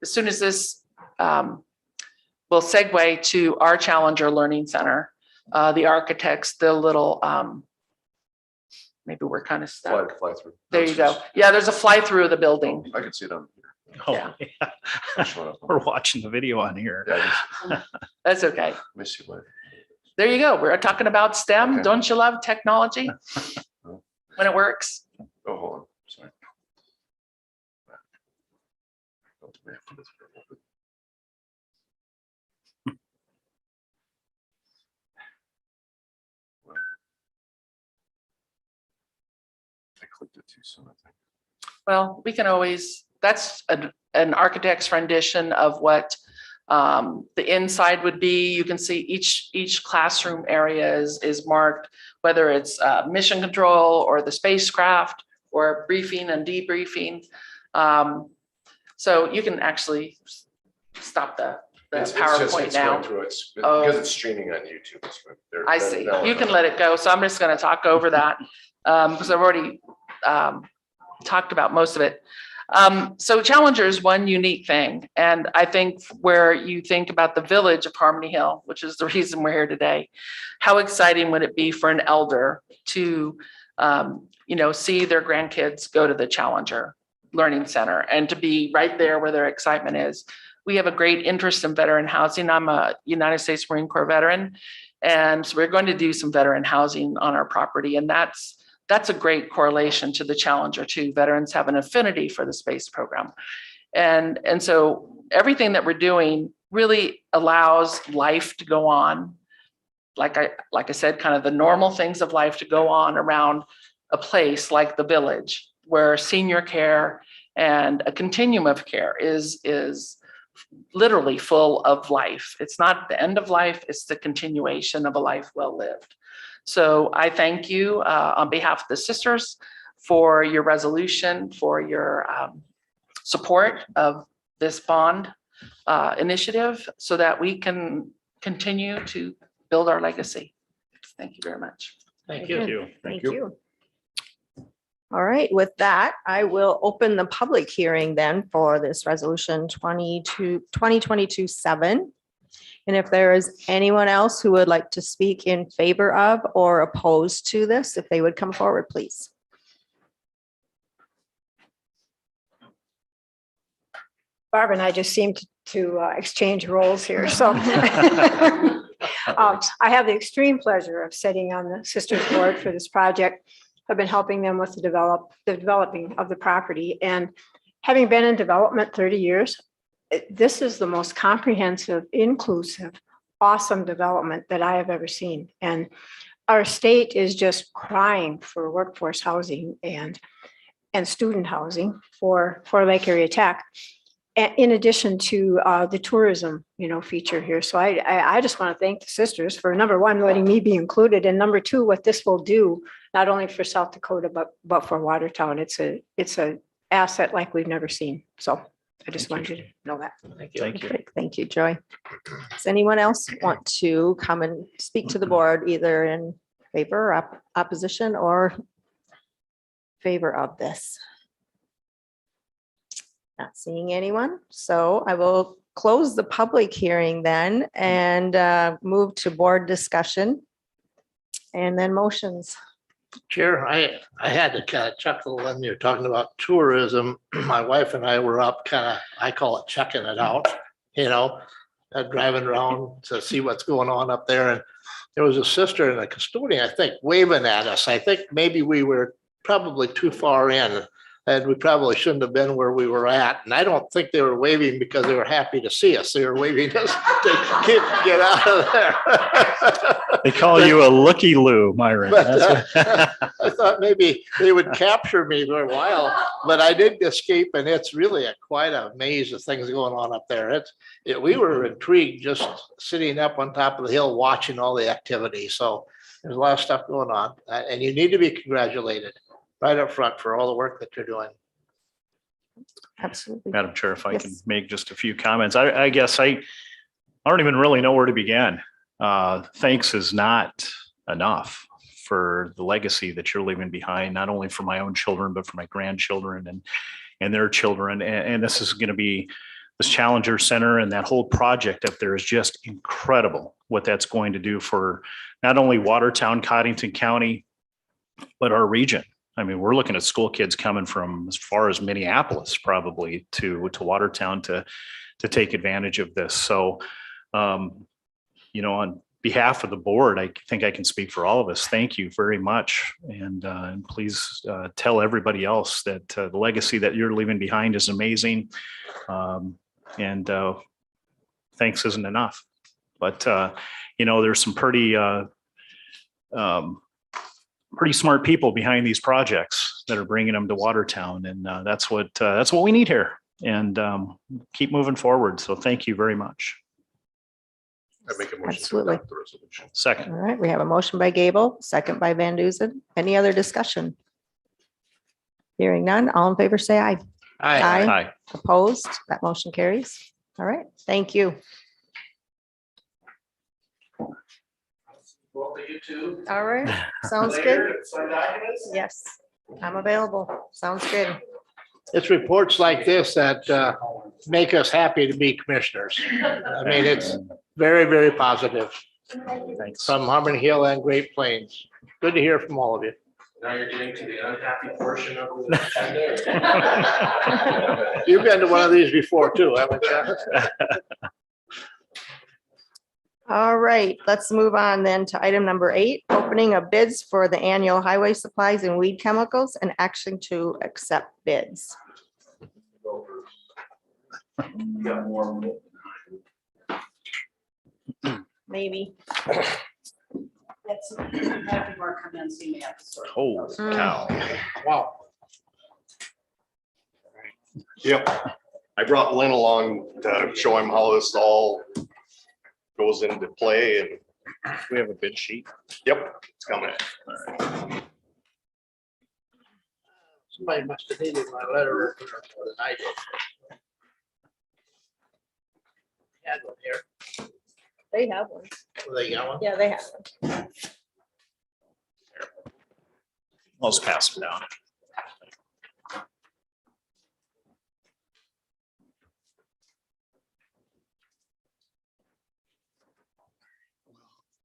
As soon as this will segue to our Challenger Learning Center, the architects, the little, maybe we're kind of stuck. Fly through. There you go. Yeah, there's a fly through of the building. I can see it on here. Oh, Yeah. yeah. Showing up. We're watching the video on here. Yeah, That's okay. let me see what. There you go. We're talking about STEM. Okay. Don't you love technology when it works? Oh, hold on, sorry. I clicked it too soon, I think. Well, we can always, that's an architect's rendition of what the inside would be. You can see each classroom area is marked, whether it's mission control or the spacecraft or briefing and debriefing. So you can actually stop the It's just- PowerPoint it's now. going through its- Oh. Because it's streaming on YouTube. It's going- they're- I they're see. now- You can let it go. So I'm just going to talk over that because I've already talked about most of it. So Challenger is one unique thing. And I think where you think about the village of Harmony Hill, which is the reason we're here today, how exciting would it be for an elder to, see their grandkids go to the Challenger Learning Center and to be right there where their excitement is. We have a great interest in veteran housing. I'm a United States Marine Corps veteran. And so we're going to do some veteran housing on our property. And that's a great correlation to the Challenger too. Veterans have an affinity for the space program. And so everything that we're doing really allows life to go on. Like I said, kind of the normal things of life to go on around a place like the village, where senior care and a continuum of care is literally full of life. It's not the end of life, it's the continuation of a life well lived. So I thank you on behalf of the sisters for your resolution, for your support of this bond initiative so that we can continue to build our legacy. Thank you very much. Thank you. Thank you. All right, with that, I will open the public hearing then for this resolution 2022-7. And if there is anyone else who would like to speak in favor of or opposed to this, if they would come forward, please. Barb and I just seem to exchange roles here, so. I have the extreme pleasure of sitting on the Sisters Board for this project. I've been helping them with the developing of the property, and having been in development 30 years, this is the most comprehensive, inclusive, awesome development that I have ever seen. And our state is just crying for workforce housing and student housing for Lake Area Tech, in addition to the tourism, feature here. So I just want to thank the sisters for, number one, letting me be included, and number two, what this will do, not only for South Dakota, but for Watertown. It's a asset like we've never seen. So I just wanted you to know that. Thank you. Thank you. Great, thank you, Joy. Does anyone else want to come and speak to the board, either in favor, opposition, or favor of this? Not seeing anyone, so I will close the public hearing then and move to board discussion and then motions. Chair, I had to kind of chuckle when you're talking about tourism. My wife and I were up I call it checking it out, driving around to see what's going on up there. And there was a sister and a custodian, I think, waving at us. I think maybe we were probably too far in. And we probably shouldn't have been where we were at. And I don't think they were waving because they were happy to see us. They were waving us to get out of there. They call you a looky-loo, Myron. But, That's what- I thought maybe they would capture me for a while, but I did escape, and it's really quite a maze of things going on up there. We were intrigued just sitting up on top of the hill watching all the activity. So there's a lot of stuff going on, and you need to be congratulated right up front for all the work that you're doing. Absolutely. Madam Chair, if I can Yes. make just a few comments, I guess I don't even really know where to begin. Thanks is not enough for the legacy that you're leaving behind, not only for my own children, but for my grandchildren and their children. And this is going to be this Challenger Center, and that whole project up there is just incredible what that's going to do for not only Watertown, Codington County, but our region. I mean, we're looking at school kids coming from as far as Minneapolis, probably to Watertown to take advantage of this. So, on behalf of the board, I think I can speak for all of us. Thank you very much. And please tell everybody else that the legacy that you're leaving behind is amazing. And thanks isn't enough. But, there's some pretty smart people behind these projects that are bringing them to Watertown. And that's what we need here, and keep moving forward. So thank you very much. I make a motion to Absolutely. adopt the resolution. Second. All right, we have a motion by Gable, second by Van Duzen. Any other discussion? Hearing none, all in favor, say aye. Aye. Hi. Opposed? That motion carries. All right, thank you. Both of you two. All right, sounds good. Yes, I'm available. Sounds good. It's reports like this that make us happy to be commissioners. I mean, it's very, very positive Thanks. from Harmon Hill and Great Plains. Good to hear from all of you. Now you're getting to the unhappy portion of the agenda. You've been to one of these before too, haven't you? All right, let's move on then to item number 8, opening of bids for the annual highway supplies and weed chemicals and action to accept bids. Maybe. That's, have more come in and see me at the store. Holy cow. Wow. Yep. I brought Lynn along to show him how this all goes into play, and We have a bid sheet. yep, it's coming. Somebody must have needed my letter for the night. Had one here. They have one. They got one? Yeah, they have one. I'll just pass them down.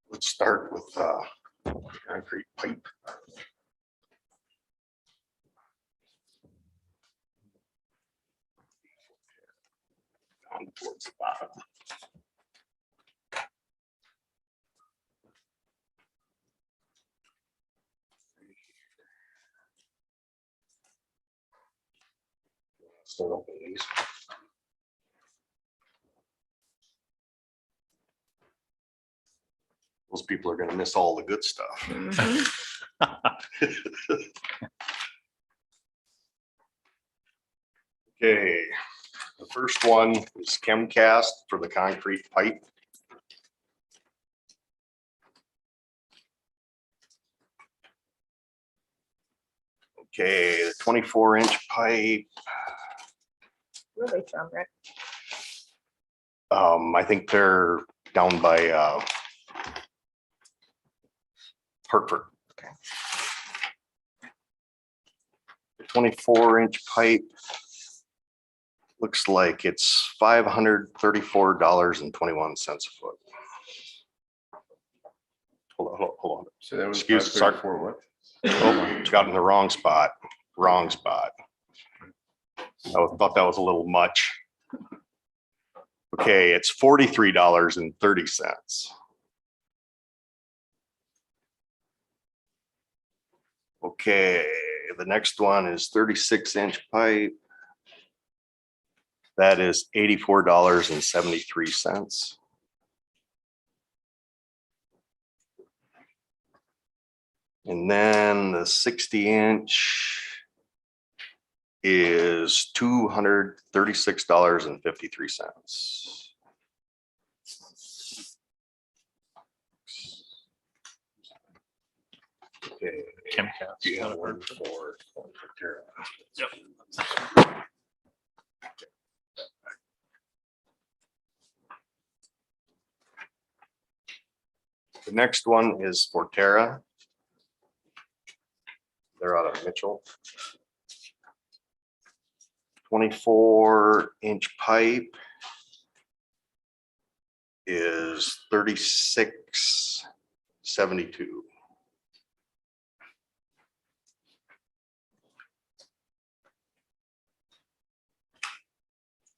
Let's start with concrete pipe. Down towards the bottom. Start opening these. Those people are gonna miss all the good stuff. Mhm. Okay, the first one is Chemcast for the concrete pipe. Okay, the 24-inch pipe, Where are they from, Rick? I think they're down by Hartford. Okay. The 24-inch pipe looks like it's $534.21 a foot. Hold on. So that was Excuse- sorry. for what? Oh, got in the wrong spot. I thought that was a little much. Okay, it's $43.30. Okay, the next one is 36-inch pipe. That is $84.73. And then the 60-inch is $236.53. Okay. Chemcast. Do you have one for Tara? Yep. The next one is for Tara. They're out of Mitchell. 24-inch pipe is $36.72.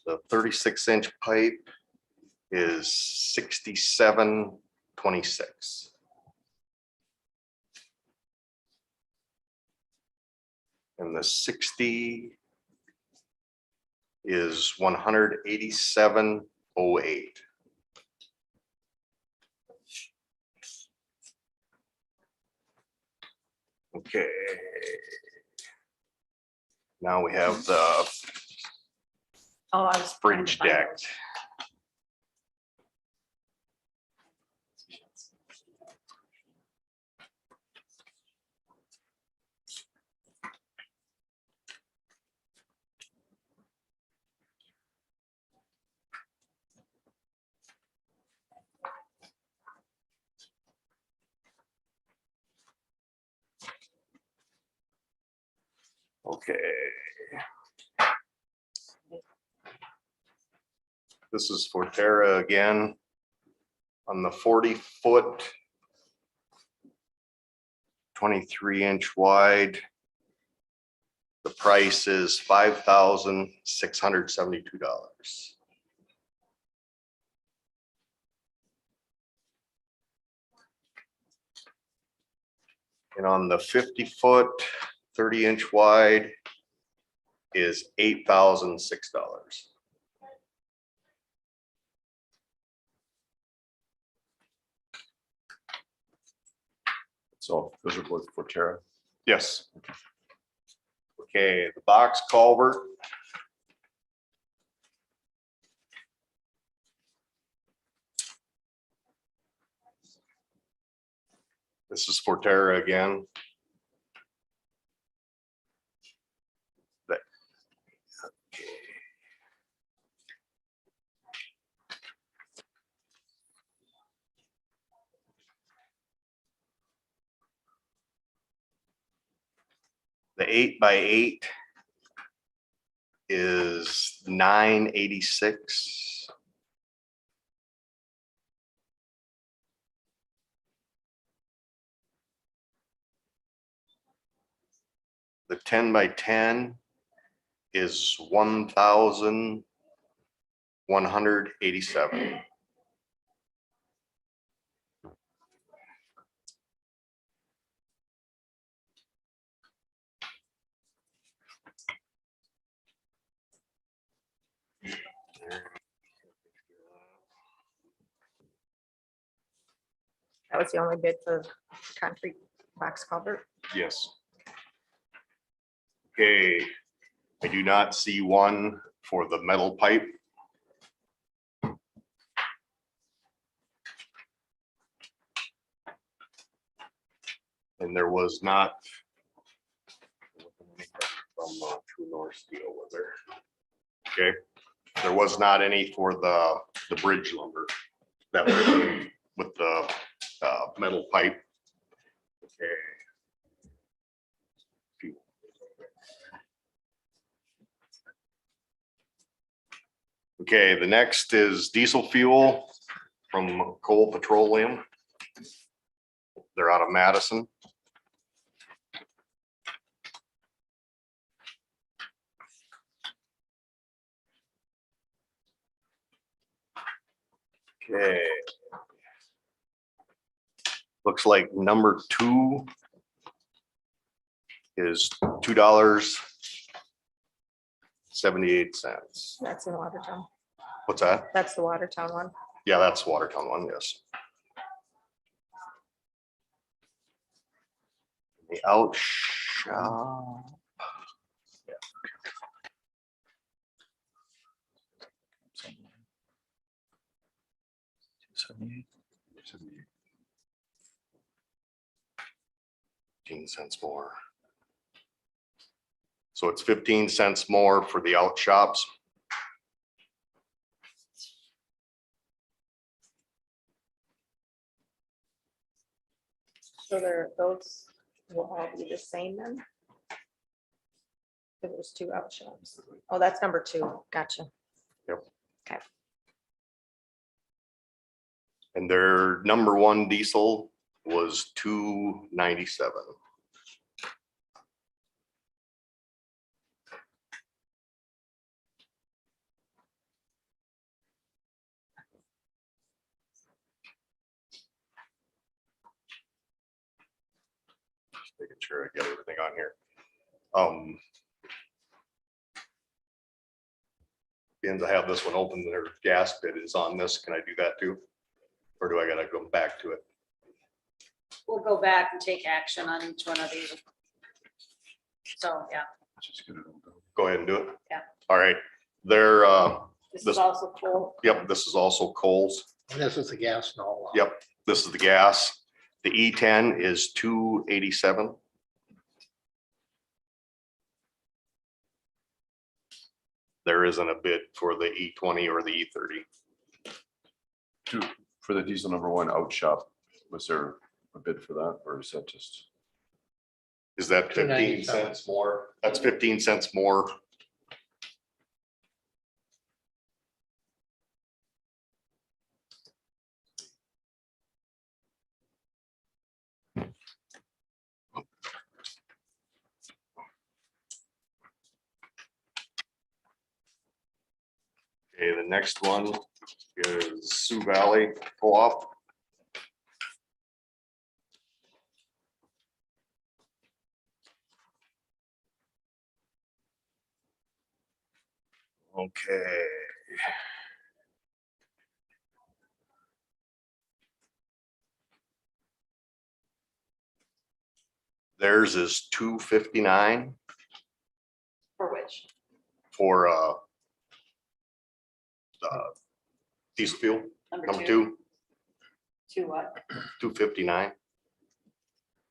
The 36-inch pipe is $67.26. And the 60 is $187.08. Okay. Now we have the Oh, I was. trying to fridge find deck. those. Okay. This is for Tara again. On the 40-foot, 23-inch wide. The price is $5,672. And on the 50-foot, 30-inch wide is $8,006. So those are both for Tara. Yes. Okay, the box culvert. This is for Tara again. The 8x8 is $986. The 10x10 is $1,187. That was the only bid for concrete box culvert. Yes. Okay, I do not see one for the metal pipe. And there was not from True North Steel, was there? Okay, there was not any for the bridge lumber that was with the metal pipe. Okay. Okay, the next is diesel fuel from Coal Petroleum. They're out of Madison. Okay. Looks like number 2 is $2.78. That's in Watertown. What's that? That's the Watertown one. Yeah, that's Watertown one, yes. The out shop. $0.15 more. So it's 15 cents more for the out shops. So those will all be the same then? If there's two out shops. Oh, that's number 2. Gotcha. And their number 1 diesel was $2.97. Just making sure I get everything on here. Being I have this one open, their gas bid is on this. Can I do that too? Or do I gotta go back to it? We'll go back and take action on each one of these. So, yeah, Go ahead and do it. Yeah. All right, they're, this This- is also cool. yep, this is also Coles. And this is the gas and all. Yep, this is the gas. The E10 is $2.87. There isn't a bid for the E20 or the E30. For the diesel number 1 out shop, was there a bid for that, or is that just? Is that 15 $2.97. cents more? That's 15 cents more. Okay, the next one is Sioux Valley Co-op. Okay. Theirs is $2.59 For which? for diesel fuel, number 2, Two what? $2.59. Is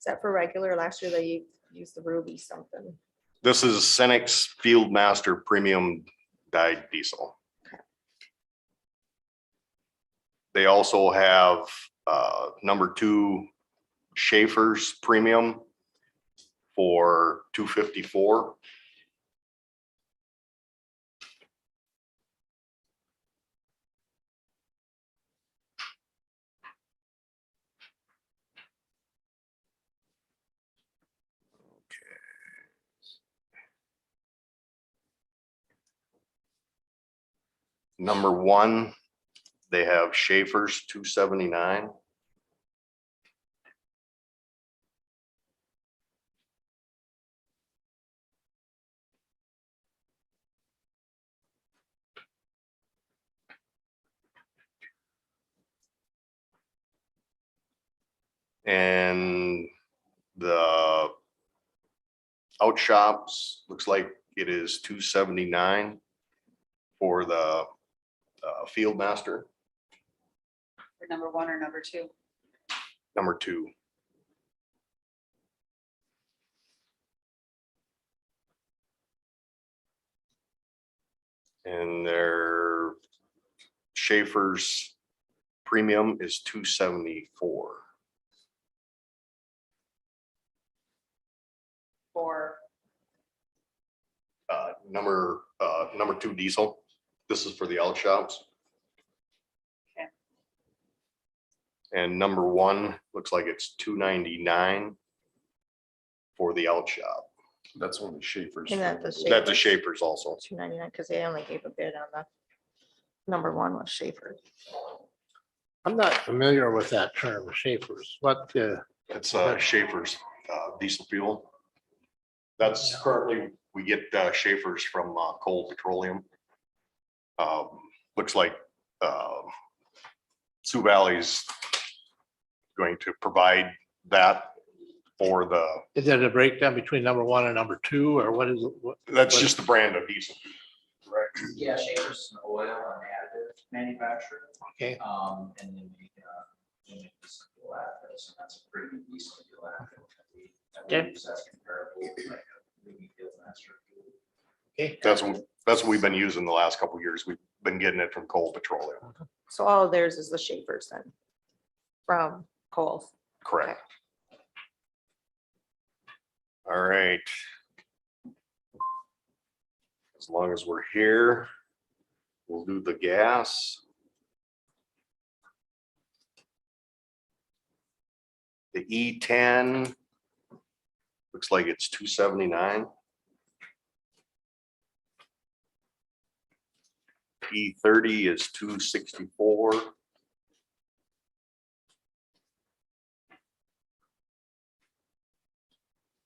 that for regular? Last year they used the Ruby something. This is Cenex Fieldmaster Premium Dyed Diesel. They also have number 2 Schaefer's Premium for $2.54. Number 1, they have Schaefer's $2.79. And the out shops, looks like it is $2.79 for the Fieldmaster, For number 1 or number 2? number 2. And their Schaefer's Premium is $2.74. For, Number 2 diesel. This is for the out shops. Okay. And number 1 looks like it's $2.99 for the out shop. That's only Schaefer's. Isn't that the That's the Schaefer's also. $2.99 because they only gave a bid on the number 1 was Schaefer. I'm not familiar with that term, Schaefer's. What, It's Schaefer's diesel fuel. That's currently, we get Schaefer's from Coal Petroleum. Looks like Sioux Valley's going to provide that for the, Is there a breakdown between number one and number two, or what is it? that's just the brand of diesel. Correct. Yeah, Schaefer's an oil and additive manufacturer. Okay, And they make this fuel additive, and that's a pretty decent fuel additive. Okay. That's comparable to like a movie fuel master fuel. okay. That's what we've been using the last couple of years. We've been getting it from Coal Petroleum. So all of theirs is the Schaefer's then from Kohl's. Correct. All right. As long as we're here, we'll do the gas. The E10 looks like it's 279. E30 is 264.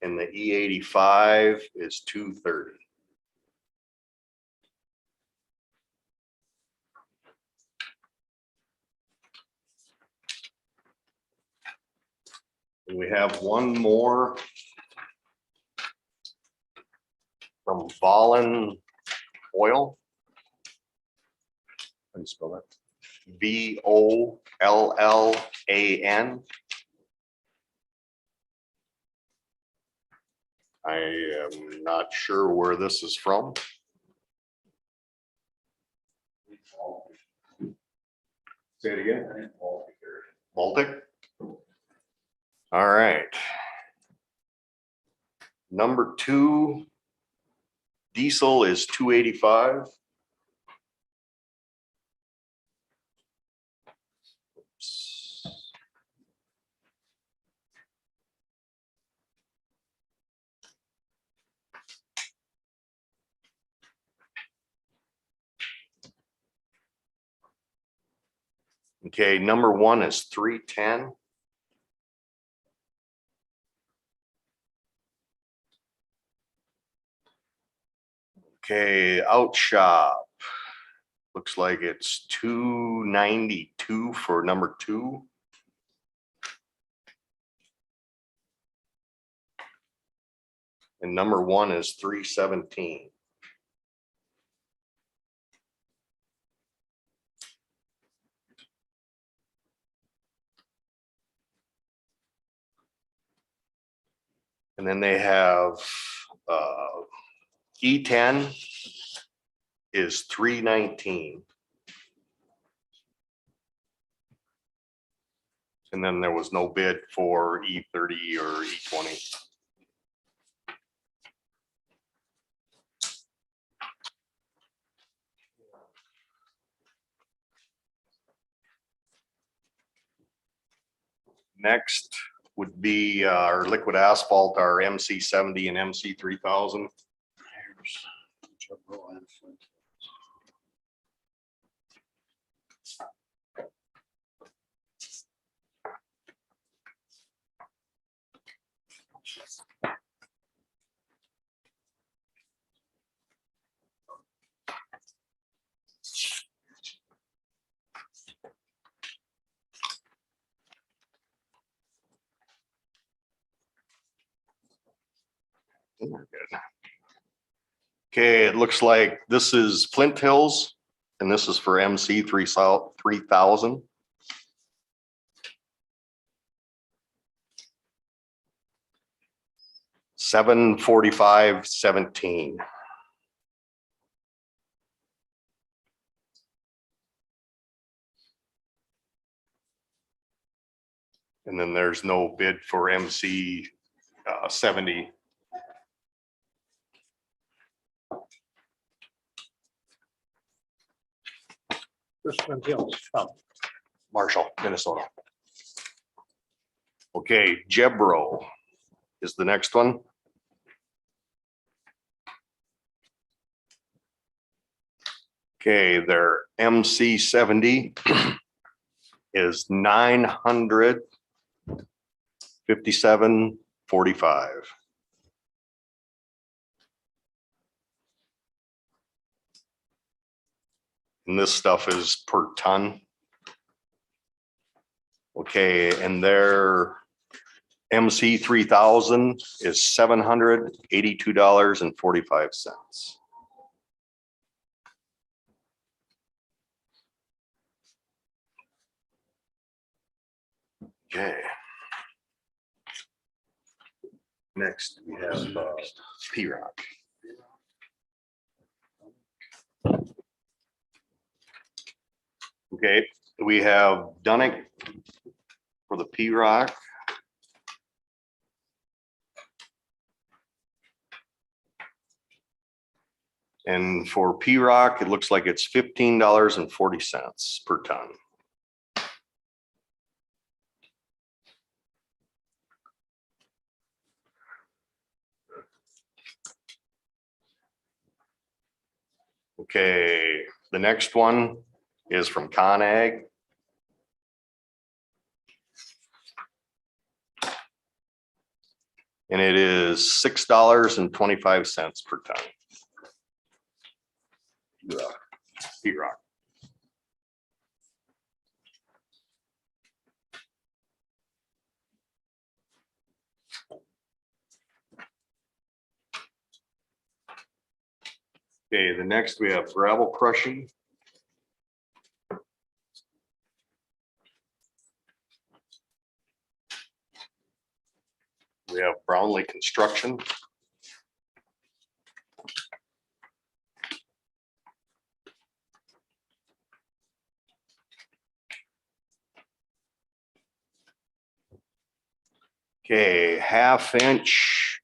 And the E85 is 230. And we have one more from Vollen Oil. How do you spell that? VOLLAN. I am not sure where this is from. Say it again. Baltic. All right. Number 2, diesel is 285. Oops. Okay, number 1 is 310. Okay, Outshop. Looks like it's 292 for number 2. And number 1 is 317. And then they have E10 is 319. And then there was no bid for E30 or E20. Next would be our liquid asphalt, our MC70 and MC3000. Okay, it looks like this is Flint Hills and this is for MC 3000. $745.17. And then there's no bid for MC 70. Richmond Hills from Marshall, Minnesota. Okay, Jebro is the next one. Okay, their MC 70 is $957.45. And this stuff is per ton. Okay, and their MC 3000 is $782.45. Okay. Next, we have P-Rock. Okay, we have Dunick for the P-Rock. And for P-Rock, it looks like it's $15.40 per ton. Okay, the next one is from ConAg. And it is $6.25 per ton. P-Rock. Okay, the next we have gravel crushing. We have Brownlee Construction. Okay, 1/2 inch.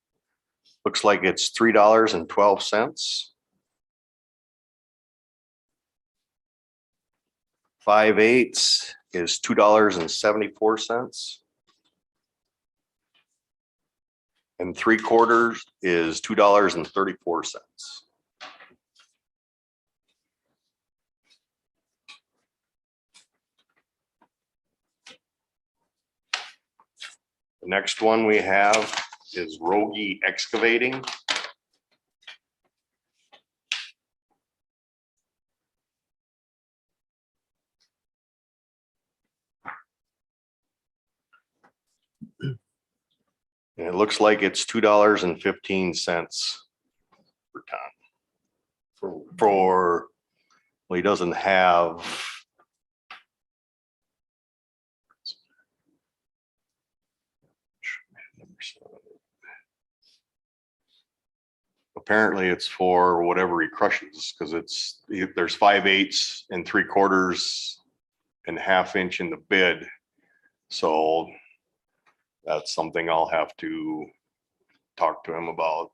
Looks like it's $3.12. 5/8 is $2.74. And 3/4 is $2.34. The next one we have is Rogie Excavating. And it looks like it's $2.15 per ton. For, well, he doesn't have. Apparently it's for whatever he crushes, because there's 5/8 and 3/4 and 1/2 inch in the bid. So that's something I'll have to talk to him about.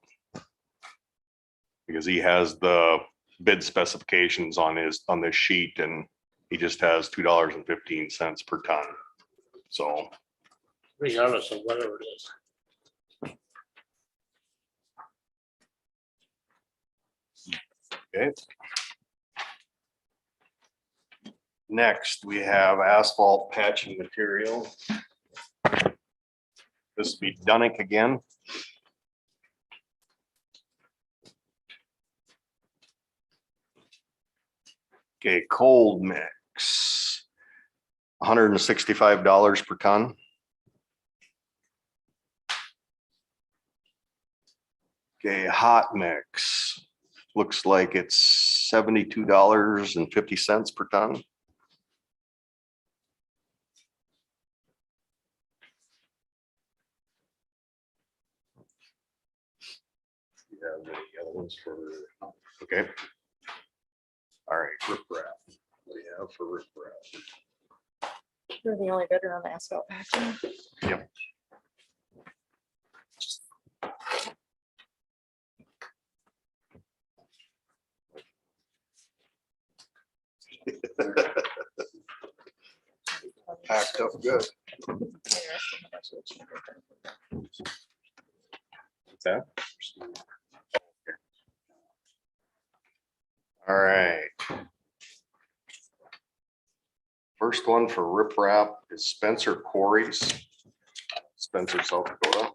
Because he has the bid specifications on this sheet, and he just has $2.15 per ton. So Regardless of whatever it is. okay. Next, we have asphalt patching material. This would be Dunick again. Okay, cold mix, $165 per ton. Okay, hot mix, looks like it's $72.50 per ton. You have any other ones for, okay. All right, riprap. What do you have for riprap? You're the only bidder on the asphalt patching. Yep. Packed up good. What's that? All right. First one for riprap is Spencer Quarries, Spencer, South Dakota.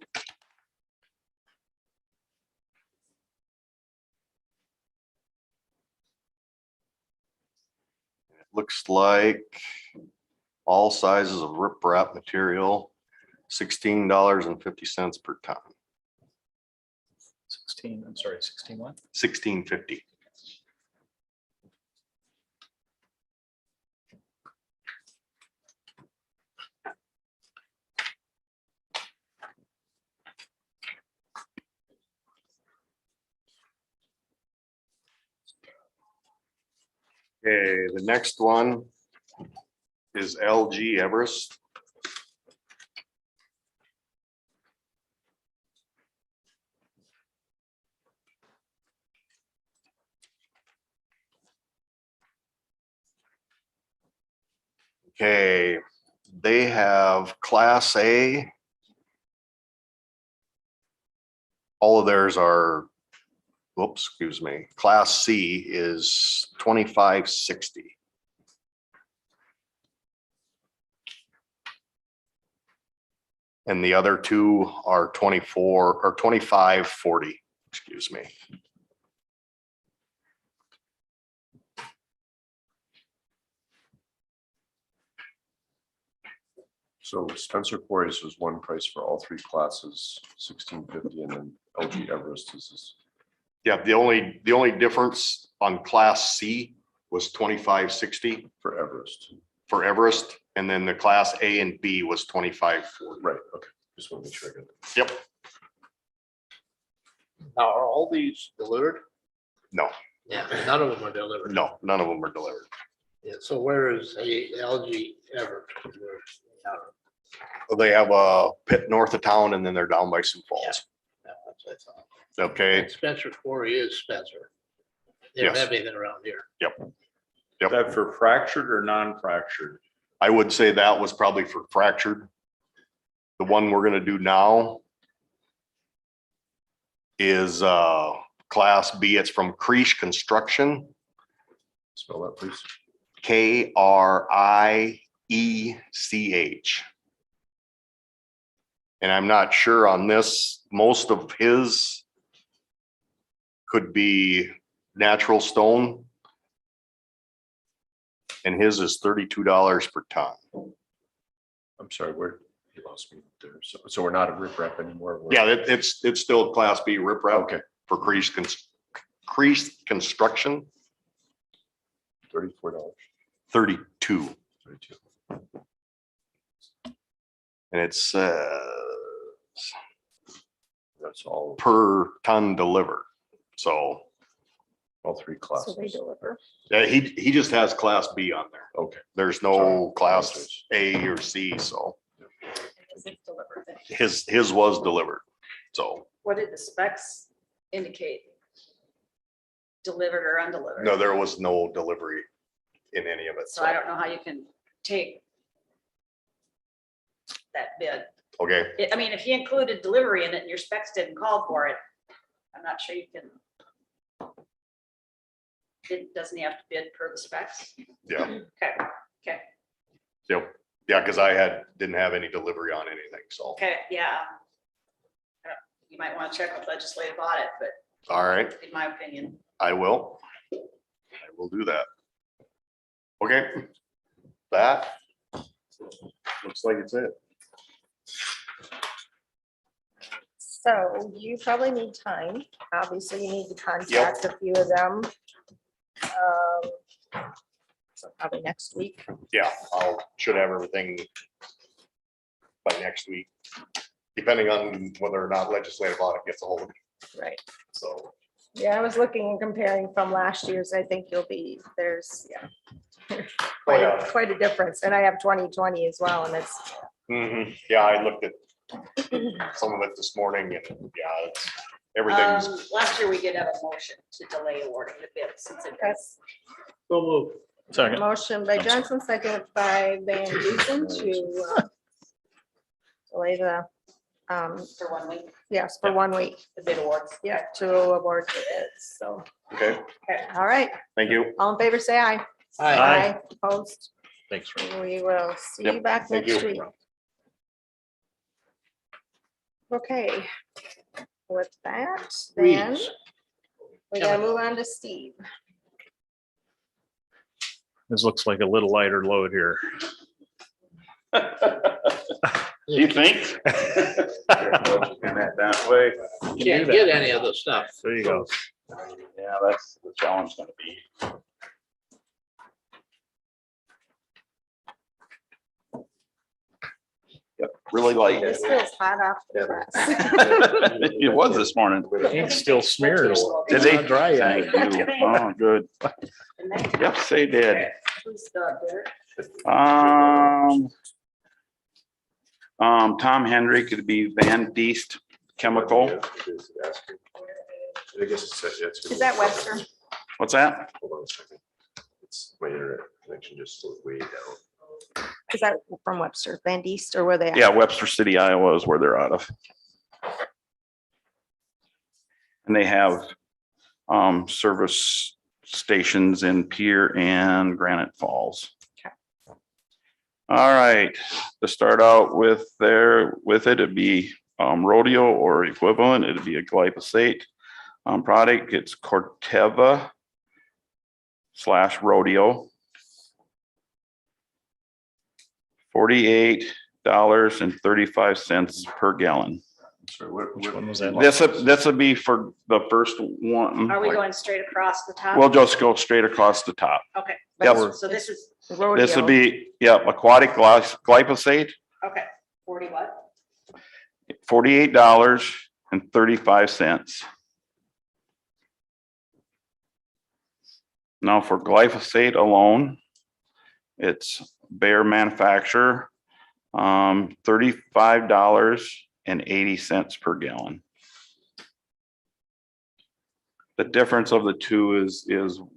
looks like all sizes of riprap material, $16.50 per ton, 16, I'm sorry, 16 what? $16.50. Okay, the next one is LG Everest. Okay, they have Class A. All of theirs are, whoops, excuse me, Class C is $25.60. And the other two are 24 or $25.40, excuse me. So Spencer Quarries was one price for all three classes, $16.50, and then LG Everest is this. Yeah, the only difference on Class C was $25.60 For Everest. for Everest, and then the Class A and B was $25.40. Right, okay. Just want to make sure I get it. Yep, Now, are all these delivered? no, Yeah. None of them are delivered. no, none of them were delivered. Yeah, so where is a LG ever? They have a pit north of town and then they're down by Sioux Falls. Okay, Spencer Quarry is Spencer. They don't Yes. have anything around here. Yep. That for fractured or non-fractured? I would say that was probably for fractured. The one we're gonna do now is Class B. It's from Creech Construction, Spell that, please. Kriech. And I'm not sure on this, most of his could be natural stone. And his is $32 per ton. I'm sorry, where, you lost me there. So we're not a riprap anymore. We're- Yeah, it's still Class B riprap. Okay. For Creech Construction, $34. 32. 32. And it's That's all, per ton delivered. So all three classes. So they deliver. yeah, he just has Class B on there. Okay. There's no Sorry. Class A or C, so Is it delivered then? his was delivered. So What did the specs indicate? Delivered or undelivered? no, there was no delivery in any of it. So I don't know how you can take that bid. Okay, I mean, if you included delivery in it and your specs didn't call for it, I'm not sure you can. Doesn't he have to bid per the specs? yeah, Okay, yep. Yeah, because didn't have any delivery on anything, so, okay, yeah. You might want to check with legislative audit, but all right, in my opinion, I will do that. Okay. That looks like it's it. So you probably need time. Obviously, you need to contact a few of them. So probably next week. Yeah, should have everything by next week, depending on whether or not legislative audit gets a hold of me, Right. so. Yeah, I was looking and comparing from last year's. I think there's Oh, yeah. quite a difference. And I have 2020 as well, and it's, Yeah, I looked at some of it this morning and yeah, everything's, last year we did have a motion to delay awarding the bid since it was. that's So move. Second. motion by Johnson, second by Van Dusen to delay the, For 1 week, yes, for 1 week. the bid awards. Yeah, to award the bids. So, okay, all right. thank you. All in favor, say aye. Aye. Opposed. Thanks. Ray. We will see you Yep, back thank next you. week. Okay. With that, then Weeds. we gotta move on to Steve. This looks like a little lighter load here. You think? That way. Can't get any of the stuff. There you go. Yeah, that's the challenge gonna be. Yep, really light. This feels hot off the press. It was this morning. Ink's still smeared. Did they? Not dry yet. Thank you. Oh, good. Yes, they did. Tom Hendrick, it'd be Van Diest Chemical. I guess it's. Is that Webster? What's that? Hold on a second. It's my internet connection just slowed way down. Is that from Webster, Van Diest, or where they at? Yeah, Webster City, Iowa is where they're out of. And they have service stations in Pierre and Granite Falls. Okay. All right, to start out with it'd be rodeo or equivalent, it'd be a glyphosate product. It's Corteva /rodeo. $48.35 per gallon. Sorry, Which one was that? This would be for the first one. Are we going straight across the top? We'll just go straight across the top. Okay. Yep. So this is, Rodeo. This would be, aquatic glyphosate, okay, 40 what? $48.35. Now for glyphosate alone, it's Bayer manufacturer, $35.80 per gallon. The difference of the two is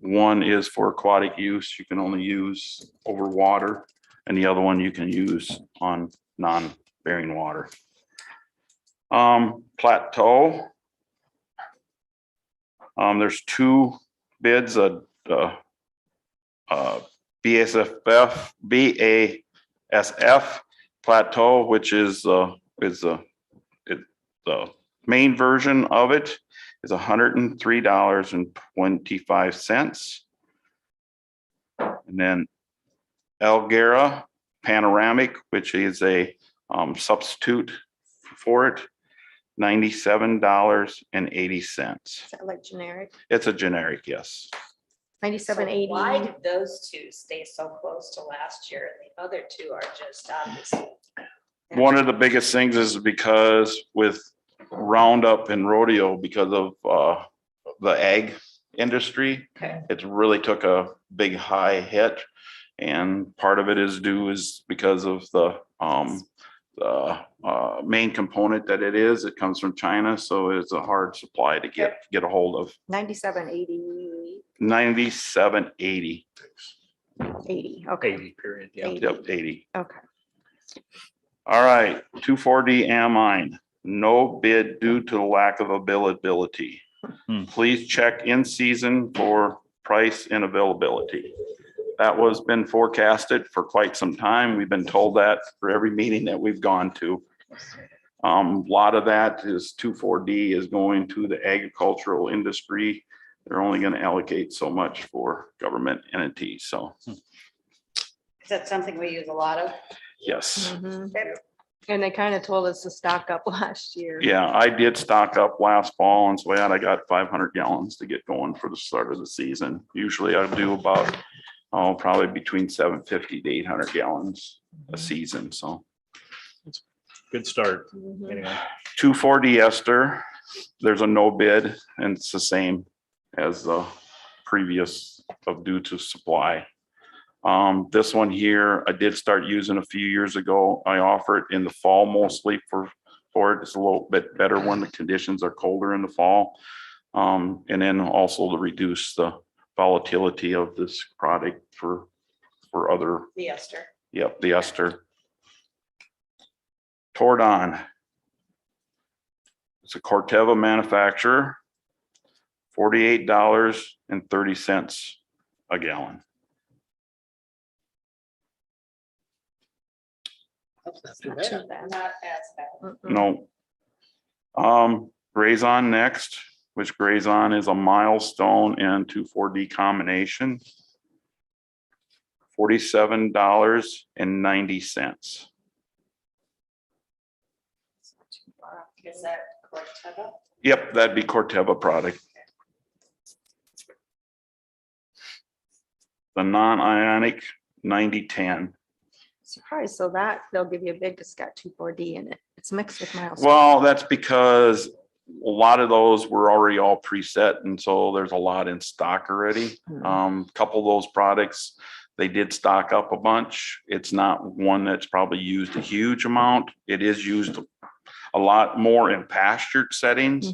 one is for aquatic use, you can only use over water, and the other one you can use on non-bearing water. Plateau. There's two bids, BASF Plateau, which is the main version of it, is $103.25. And then Algera Panoramic, which is a substitute for it, $97.80. Is that like generic? It's a generic, yes. 97.80. Why did those two stay so close to last year and the other two are just obviously? One of the biggest things is because with Roundup and rodeo, because of the ag industry, Okay. it's really took a big high hit. And part of it is because of the main component that it comes from China. So it's a hard supply to get a hold of. 97.80. 97.80. 80. Okay. 80 period. Yeah. 80. Yep, 80. Okay. All right, 2,4-D amine, no bid due to lack of availability. Please check in season for price and availability. That was been forecasted for quite some time. We've been told that for every meeting that we've gone to. A lot of that is 2,4-D is going to the agricultural industry. They're only going to allocate so much for government entities. So, Is that something we use a lot of? yes. Mhm. And they kind of told us to stock up last year. Yeah, I did stock up last fall and so I got 500 gallons to get going for the start of the season. Usually I do about, probably between 750 to 800 gallons a season. So Good start. Mhm. Anyway. 2,4-D ester, there's a no bid and it's the same as the previous of due to supply. This one here, I did start using a few years ago. I offer it in the fall mostly for it. It's a little bit better when the conditions are colder in the fall. And then also to reduce the volatility of this product for other, The ester. yep, the ester. Tordon. It's a Corteva manufacturer, $48.30 a gallon. That's not too Not too bad. bad. Not as bad. Mm-mm. No. Grazon next, which Grazon is a milestone and 2,4-D combination. $47.90. Is that Corteva? Yep, that'd be Corteva product. The non-ionic 9010. Surprised. So that they'll give you a big, it's got 2,4-D in it. It's mixed with miles. Well, that's because a lot of those were already all preset, and so there's a lot in stock already. Couple of those products, they did stock up a bunch. It's not one that's probably used a huge amount. It is used a lot more in pastured settings.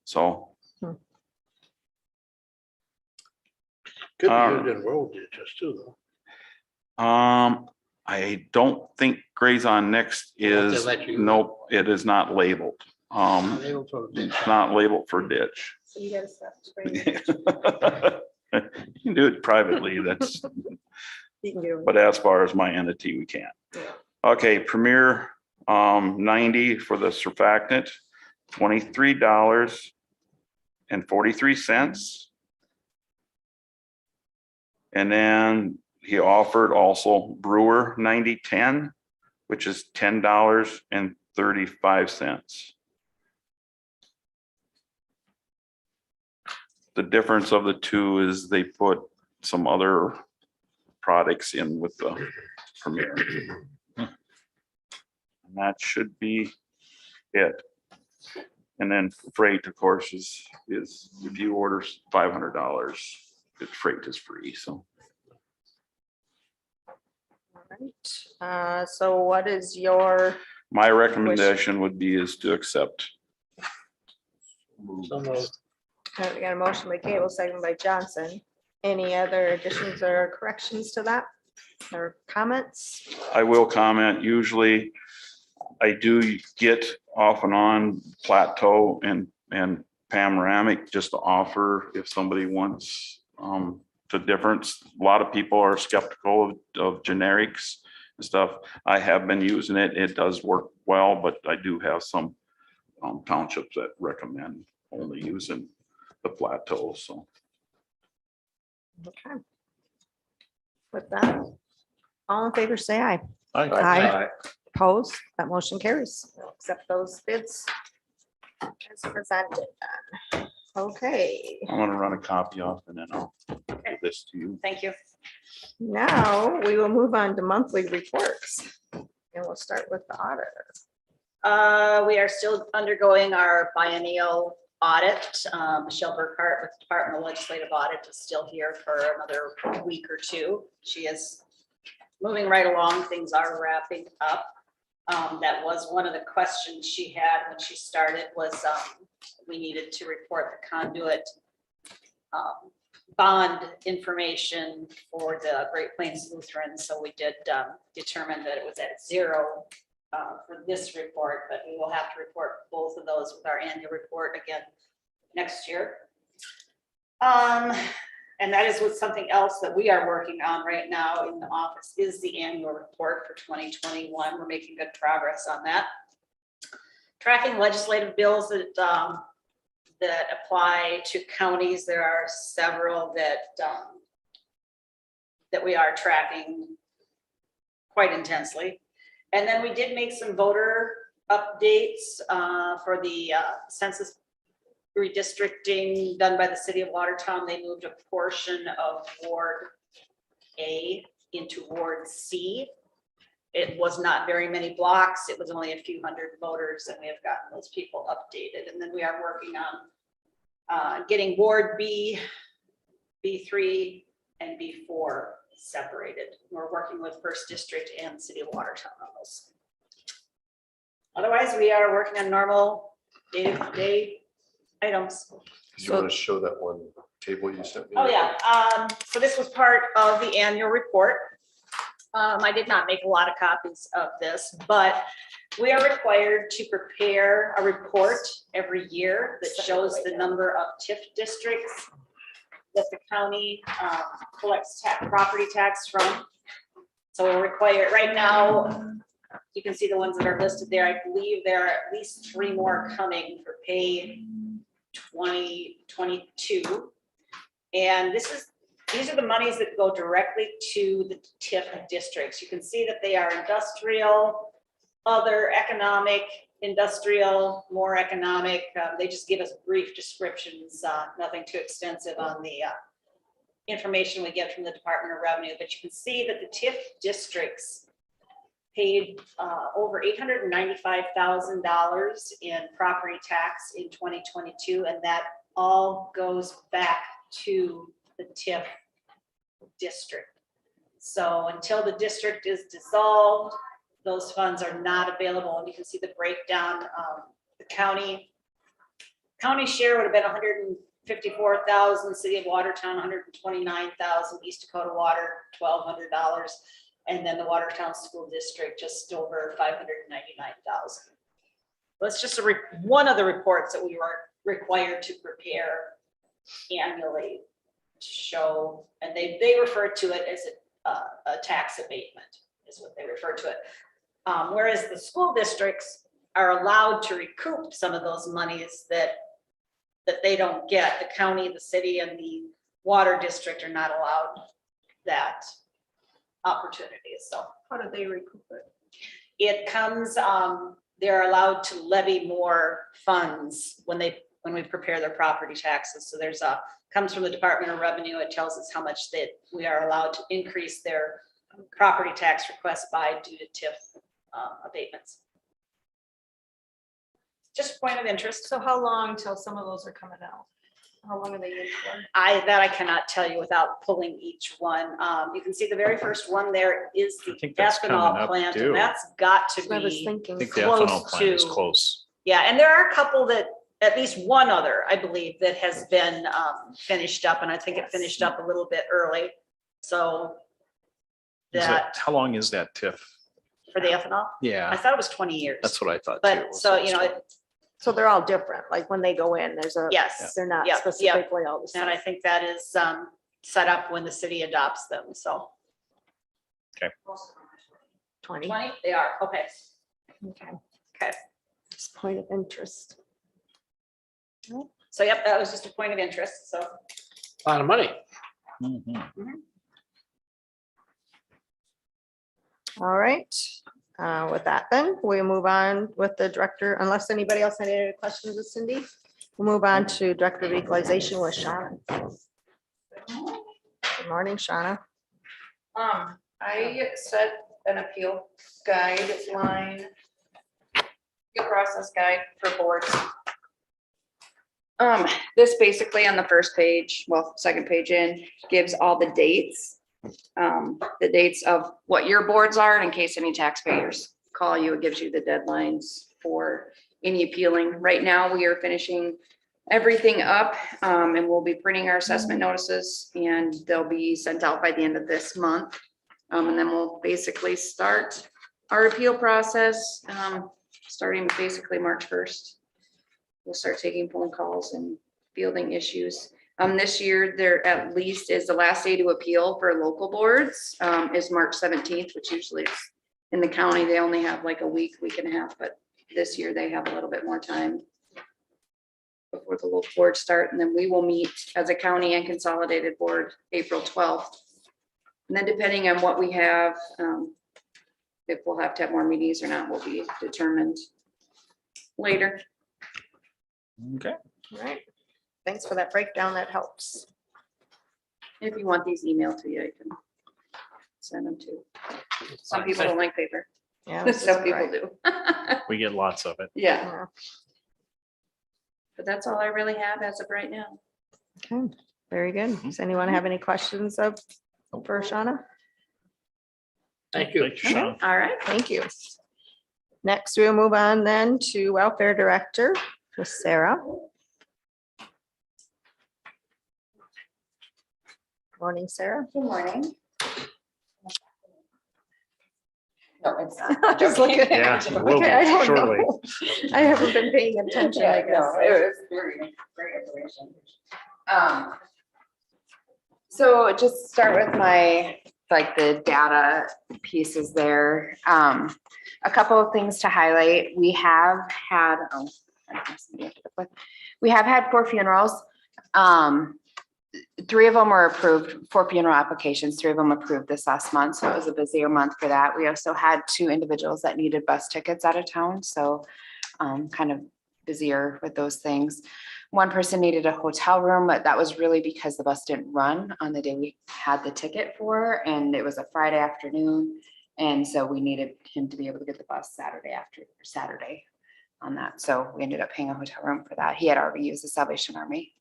So. Could be used in road ditches too, though. I don't think Grazon Next is, nope, it is not labeled. It's not labeled for ditch. So you gotta stop spraying. You can do it privately, that's, You can do it. but as far as my entity, we can't. Okay, Premier 90 for the surfactant, $23.43. And then he offered also Brewer 9010, which is $10.35. The difference of the two is they put some other products in with the Premier. And that should be it. And then freight, of course, is if you order $500, the freight is free, so. Right. So what is your, My recommendation would be is to accept. Some of we got a motion by Cable, second by Johnson. Any other additions or corrections to that or comments? I will comment, usually I do get off and on Plateau and Panoramic just to offer if somebody wants the difference. A lot of people are skeptical of generics and stuff. I have been using it. It does work well, but I do have some townships that recommend only using the Plateau, so. Okay. With that, all in favor, say aye. Aye. Opposed, that motion carries. We'll accept those bids as presented then. Okay, I'm gonna run a copy off and then I'll give this to you. Thank you. now we will move on to monthly reports. And we'll start with the auditor. We are still undergoing our biennial audit. Michelle Burkhart with Department of Legislative Audit is still here for another week or two. She is moving right along. Things are wrapping up. That was one of the questions she had when she started was we needed to report the conduit bond information for the Great Plains Lutheran. So we did determine that it was at 0 for this report, but we will have to report both of those with our annual report again next year. And that is with something else that we are working on right now in the office is the annual report for 2021. We're making good progress on that. Tracking legislative bills that that apply to counties. There are several that that we are tracking quite intensely. And then we did make some voter updates for the census redistricting done by the city of Watertown. They moved a portion of Ward A into Ward C. It was not very many blocks. It was only a few hundred voters, and we have gotten those people updated. And then we are working on getting Ward B, B3, and B4 separated. We're working with First District and City of Watertown on those. Otherwise, we are working on normal day-to-day items. Do you want to show that one table you sent me? Oh, yeah. So this was part of the annual report. I did not make a lot of copies of this, but we are required to prepare a report every year that shows the number of TIF districts that the county collects property tax from. So we're required right now. You can see the ones that are listed there. I believe there are at least 3 more coming for pay 2022. And this is these are the monies that go directly to the TIF districts. You can see that they are industrial, other economic, industrial, more economic. They just give us brief descriptions, nothing too extensive on the information we get from the Department of Revenue. But you can see that the TIF districts paid over $895,000 in property tax in 2022, and that all goes back to the TIF district. So until the district is dissolved, those funds are not available. And you can see the breakdown. The county share would have been $154,000, City of Watertown $129,000, East Dakota Water $1,200, and then the Watertown School District just over $599,000. That's just one of the reports that we were required to prepare annually to show, and they refer to it as a tax abatement is what they refer to it. Whereas the school districts are allowed to recoup some of those monies that they don't get. The county, the city, and the water district are not allowed that opportunity. So How do they recoup it? it comes, they're allowed to levy more funds when we prepare their property taxes. So there's comes from the Department of Revenue. It tells us how much that we are allowed to increase their property tax request by due to TIF abatements. Just a point of interest. So how long till some of those are coming out? How long are they in for? I cannot tell you without pulling each one. You can see the very first one there is the I think that's coming ethanol up plant, due. and that's got to That's what I was be, thinking. I think the Close ethanol plant is to- close. yeah, and there are a couple that, at least one other, I believe, that has been finished up, and I think it finished up a little bit early. So How long is that TIF? for the ethanol, I Yeah, thought it was 20 years. that's what I thought too. But so, you know, So they're all different, like when they go in, there's a. yes. They're not Yep, yep. specifically all the And same. I think that is set up when the city adopts them, so. 20. 20, they are, okay. Okay. Okay. Just point of interest. So yep, that was just a point of interest, so. A lot of money. Mhm. All right. With that, then we'll move on with the director, unless anybody else had any questions with Cindy. We'll move on to Director of Equalization with Shauna. Good morning, Shauna. I set an appeal guideline, appeal process guide for boards. This basically on the first page, well, second page in, gives all the dates of what your boards are, and in case any taxpayers call you, it gives you the deadlines for any appealing. Right now, we are finishing everything up, and we'll be printing our assessment notices, and they'll be sent out by the end of this month. And then we'll basically start our appeal process, starting basically March 1st. We'll start taking phone calls and fielding issues. This year, there at least is the last day to appeal for local boards, is March 17th, which usually is in the county. They only have like a week and a half, but this year they have a little bit more time before the local boards start. And then we will meet as a county and consolidated board April 12th. And then depending on what we have, if we'll have to have more meetings or not, will be determined later. Okay. All right. Thanks for that breakdown. That helps. If you want these emailed to you, I can send them to. Some people don't like paper. Yeah. this is Some people great. do. We get lots of it. Yeah, Yeah. but that's all I really have as of right now. Okay, very good. Does anyone have any questions for Shauna? Thank you. Thank you, Sean. All right. Thank you. Next, we'll move on then to Welfare Director with Sarah. Morning, Sarah. Good morning. No, it's. Just looking at- Yeah, it will Okay, I be don't shortly. know. I haven't been paying attention, I guess. No, it was very great information. So just start with my, like the data pieces there. A couple of things to highlight. We have had, we have had 4 funerals. 3 of them were approved, 4 funeral applications, 3 of them approved this last month. So it was a busier month for that. We also had 2 individuals that needed bus tickets out of town. So kind of busier with those things. One person needed a hotel room, but that was really because the bus didn't run on the day we had the ticket for, and it was a Friday afternoon. And so we needed him to be able to get the bus Saturday on that. So we ended up paying a hotel room for that. He had already used the Salvation Army.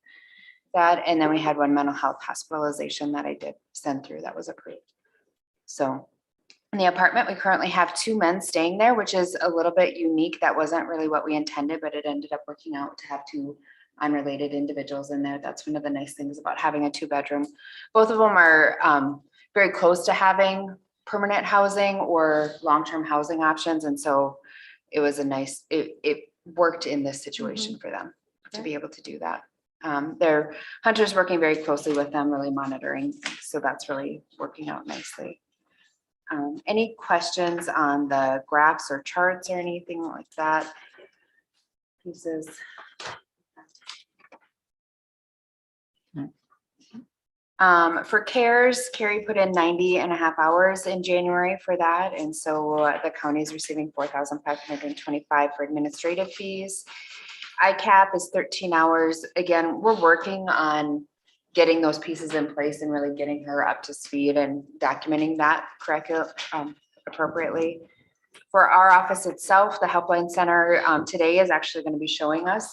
That, and then we had 1 mental health hospitalization that I did send through that was approved. So in the apartment, we currently have 2 men staying there, which is a little bit unique. That wasn't really what we intended, but it ended up working out to have 2 unrelated individuals in there. That's one of the nice things about having a 2-bedroom. Both of them are very close to having permanent housing or long-term housing options. And so it was a nice, it worked in this situation for them to be able to do that. Their Hunter's working very closely with them, really monitoring. So that's really working out nicely. Any questions on the graphs or charts or anything like that? Pieces. For CARES, Carrie put in 90.5 hours in January for that. And so the county is receiving $4,525 for administrative fees. ICAP is 13 hours. Again, we're working on getting those pieces in place and really getting her up to speed and documenting that correctly, appropriately. For our office itself, the Helpline Center today is actually going to be showing us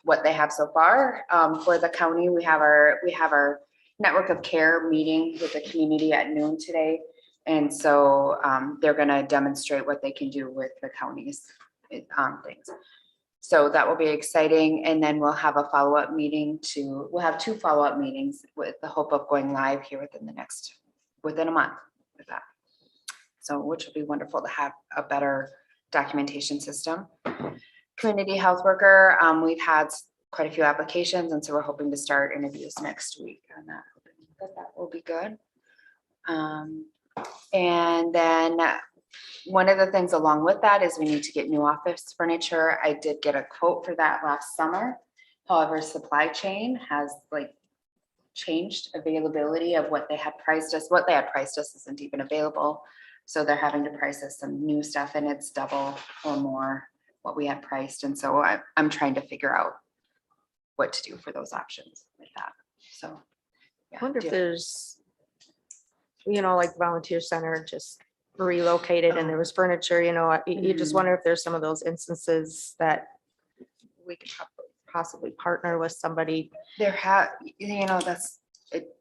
what they have so far. For the county, we have our network of care meeting with the community at noon today. And so they're going to demonstrate what they can do with the county's things. So that will be exciting. And then we'll have a follow-up meeting we'll have 2 follow-up meetings with the hope of going live here within a month with that. So, which will be wonderful to have a better documentation system. Community health worker, we've had quite a few applications. And so we're hoping to start interviews next week on that. That will be good. And then one of the things along with that is we need to get new office furniture. I did get a quote for that last summer. However, supply chain has changed availability of what they had priced us. What they had priced us isn't even available. So they're having to price us some new stuff and it's double or more what we had priced. And so I'm trying to figure out what to do for those options with that. So I wonder if there's, like volunteer center just relocated and there was furniture, you just wonder if there's some of those instances that we could possibly partner with somebody. That's it.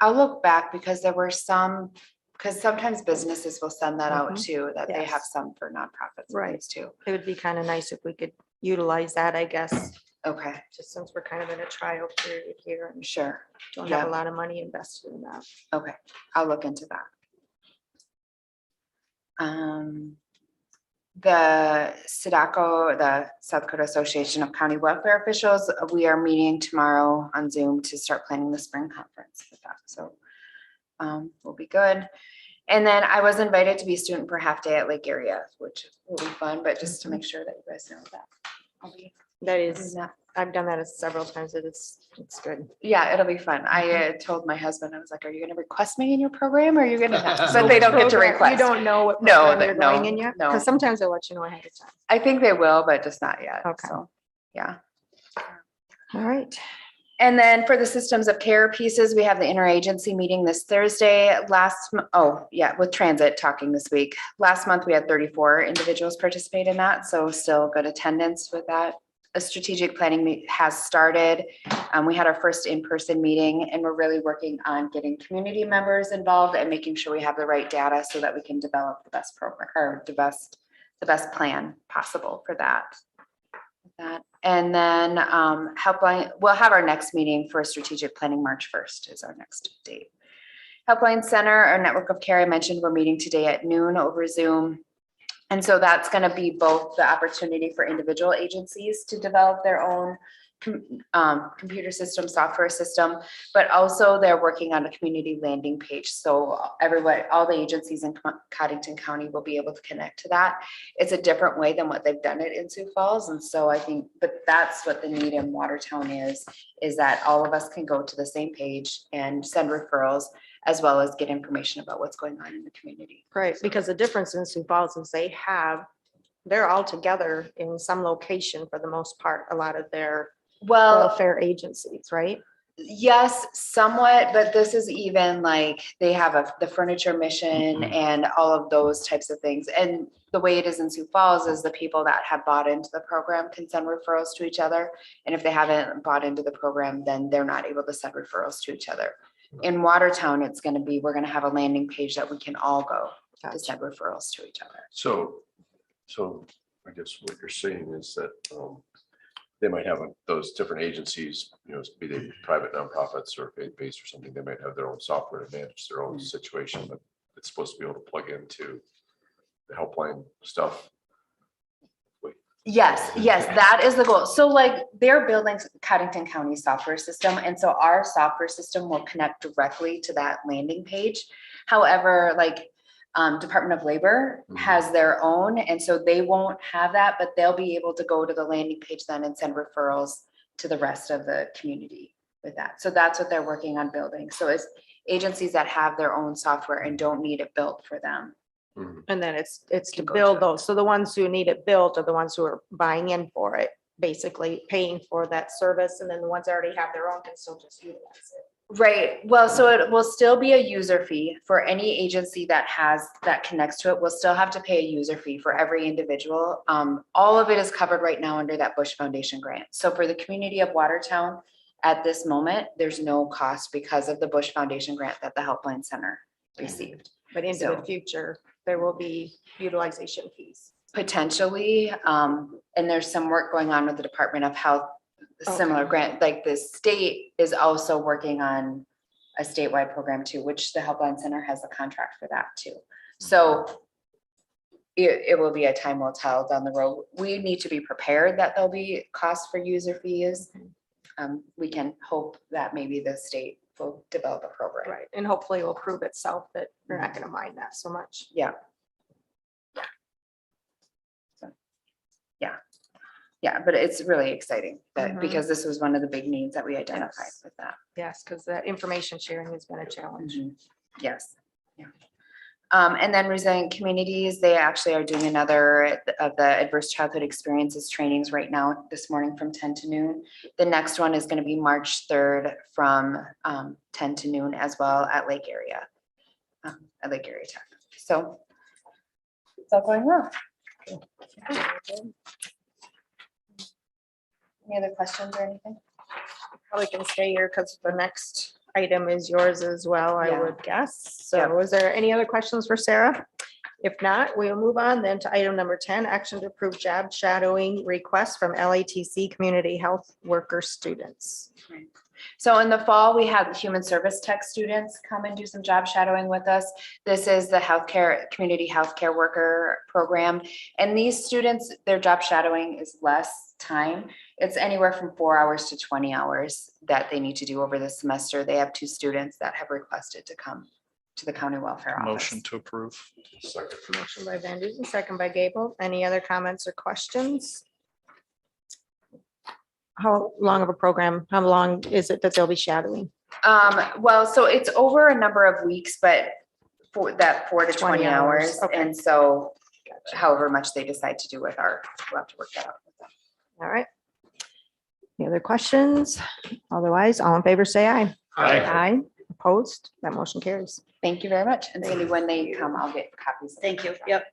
I'll look back because there were some, because sometimes businesses will send that out too, that they have some for nonprofits and things too. It would be kind of nice if we could utilize that, I guess. Okay. Just since we're kind of in a trial period here and sure don't have a lot of money invested in that. Okay, I'll look into that. The SEDACO, the South Dakota Association of County Welfare Officials, we are meeting tomorrow on Zoom to start planning the spring conference with that. So will be good. And then I was invited to be a student for half day at Lake Area, which will be fun, but just to make sure that you guys know that. I've done that several times. It's good. Yeah, it'll be fun. I told my husband, I was like, are you going to request me in your program or are you going to, but they don't get to request. You don't know what program you're going in yet? Because sometimes they'll let you know ahead of time. I think they will, but just not yet. Okay. So, yeah. All right. And then for the systems of care pieces, we have the interagency meeting this Thursday. With transit talking this week. Last month, we had 34 individuals participate in that. So still good attendance with that. A strategic planning has started. We had our first in-person meeting and we're really working on getting community members involved and making sure we have the right data so that we can develop the best program or the best plan possible for that. And then Helpline, we'll have our next meeting for strategic planning March 1st is our next date. Helpline Center, our network of care, I mentioned we're meeting today at noon over Zoom. And so that's going to be both the opportunity for individual agencies to develop their own computer system, software system, but also they're working on a community landing page. So everyone, all the agencies in Codington County will be able to connect to that. It's a different way than what they've done it in Sioux Falls. And so I think, but that's what the need in Watertown is that all of us can go to the same page and send referrals as well as get information about what's going on in the community. Right, because the difference in Sioux Falls is they're all together in some location for the most part, a lot of their welfare agencies, right? Yes, somewhat, but this is even like they have the furniture mission and all of those types of things. And the way it is in Sioux Falls is the people that have bought into the program can send referrals to each other. And if they haven't bought into the program, then they're not able to send referrals to each other. In Watertown, it's going to be, we're going to have a landing page that we can all go to send referrals to each other. So I guess what you're saying is that they might have those different agencies, be they private nonprofits or faith-based or something, they might have their own software to manage their own situation, but it's supposed to be able to plug into the helpline stuff. Yes, that is the goal. So like they're building Codington County software system. And so our software system will connect directly to that landing page. However, like Department of Labor has their own, and so they won't have that, but they'll be able to go to the landing page then and send referrals to the rest of the community with that. So that's what they're working on building. So it's agencies that have their own software and don't need it built for them. And then it's to build those. So the ones who need it built are the ones who are buying in for it, basically paying for that service. And then the ones that already have their own can still just utilize it. Right. Well, so it will still be a user fee for any agency that connects to it. We'll still have to pay a user fee for every individual. All of it is covered right now under that Bush Foundation grant. So for the community of Watertown at this moment, there's no cost because of the Bush Foundation grant that the Helpline Center received. But into the future, there will be utilization fees. Potentially, and there's some work going on with the Department of Health, similar grant, like the state is also working on a statewide program too, which the Helpline Center has a contract for that too. So it will be a time will tell down the road. We need to be prepared that there'll be costs for user fees. We can hope that maybe the state will develop a program. Right. And hopefully it will prove itself that they're not going to mind that so much. Yeah. Yeah, but it's really exciting that because this was one of the big needs that we identified with that. Yes, because that information sharing has been a challenge. Yes. Yeah. And then resilient communities, they actually are doing another of the adverse childhood experiences trainings right now this morning from 10 to noon. The next one is going to be March 3rd from 10 to noon as well at Lake Area Tech. So it's all going well. Any other questions or anything? Probably can stay here because the next item is yours as well, I Yeah. would guess. So is there any other questions for Sarah? If not, we'll move on then to item number 10, action to approve job shadowing request from LATC community health worker students. So in the fall, we had human service tech students come and do some job shadowing with us. This is the community healthcare worker program. And these students, their job shadowing is less time. It's anywhere from 4 hours to 20 hours that they need to do over the semester. They have 2 students that have requested to come to the county welfare office. Motion to approve. Motion by Van Duzen, second by Gable. Any other comments or questions? How long of a program? How long is it that they'll be shadowing? Well, so it's over a number of weeks, but for that 4 to 20 hours. Okay. And so however much they decide to do with we'll have to work that out with them. All right. Any other questions? Otherwise, all in favor, say aye. Aye. Aye. Opposed? That motion carries. Thank you very much. And Cindy, when they come, I'll get copies. Thank you. Yep.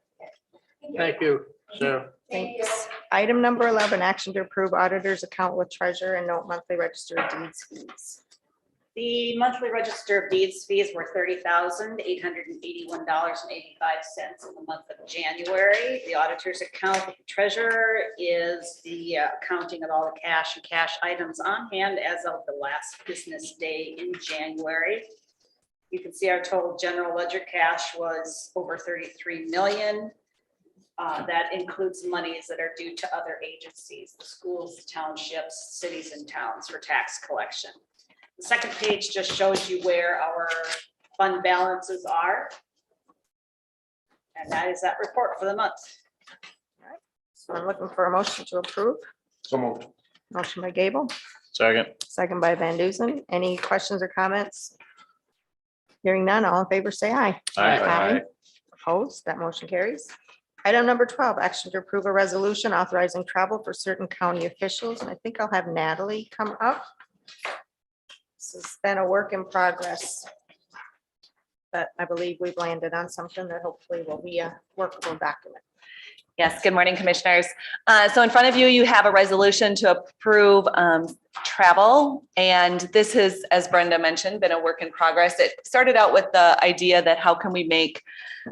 Thank you, Sarah. Thanks. Item number 11, action to approve auditor's account with treasurer and note monthly register of deeds fees. The monthly register of deeds fees were $30,881.85 in the month of January. The auditor's account with the treasurer is the accounting of all the cash and cash items on hand as of the last business day in January. You can see our total general ledger cash was over 33 million. That includes monies that are due to other agencies, the schools, townships, cities and towns for tax collection. The second page just shows you where our fund balances are. And that is that report for the month. So I'm looking for a motion to approve. So moved. Motion by Gable, Second. second by Van Dusen. Any questions or comments? Hearing none, all in favor, say aye. Aye. Opposed, that motion carries. Item number 12, action to approve a resolution authorizing travel for certain county officials. And I think I'll have Natalie come up. This has been a work in progress. But I believe we've landed on something that hopefully will be a workable document. Yes, good morning, commissioners. So in front of you, you have a resolution to approve travel. And this has, as Brenda mentioned, been a work in progress. It started out with the idea that how can we make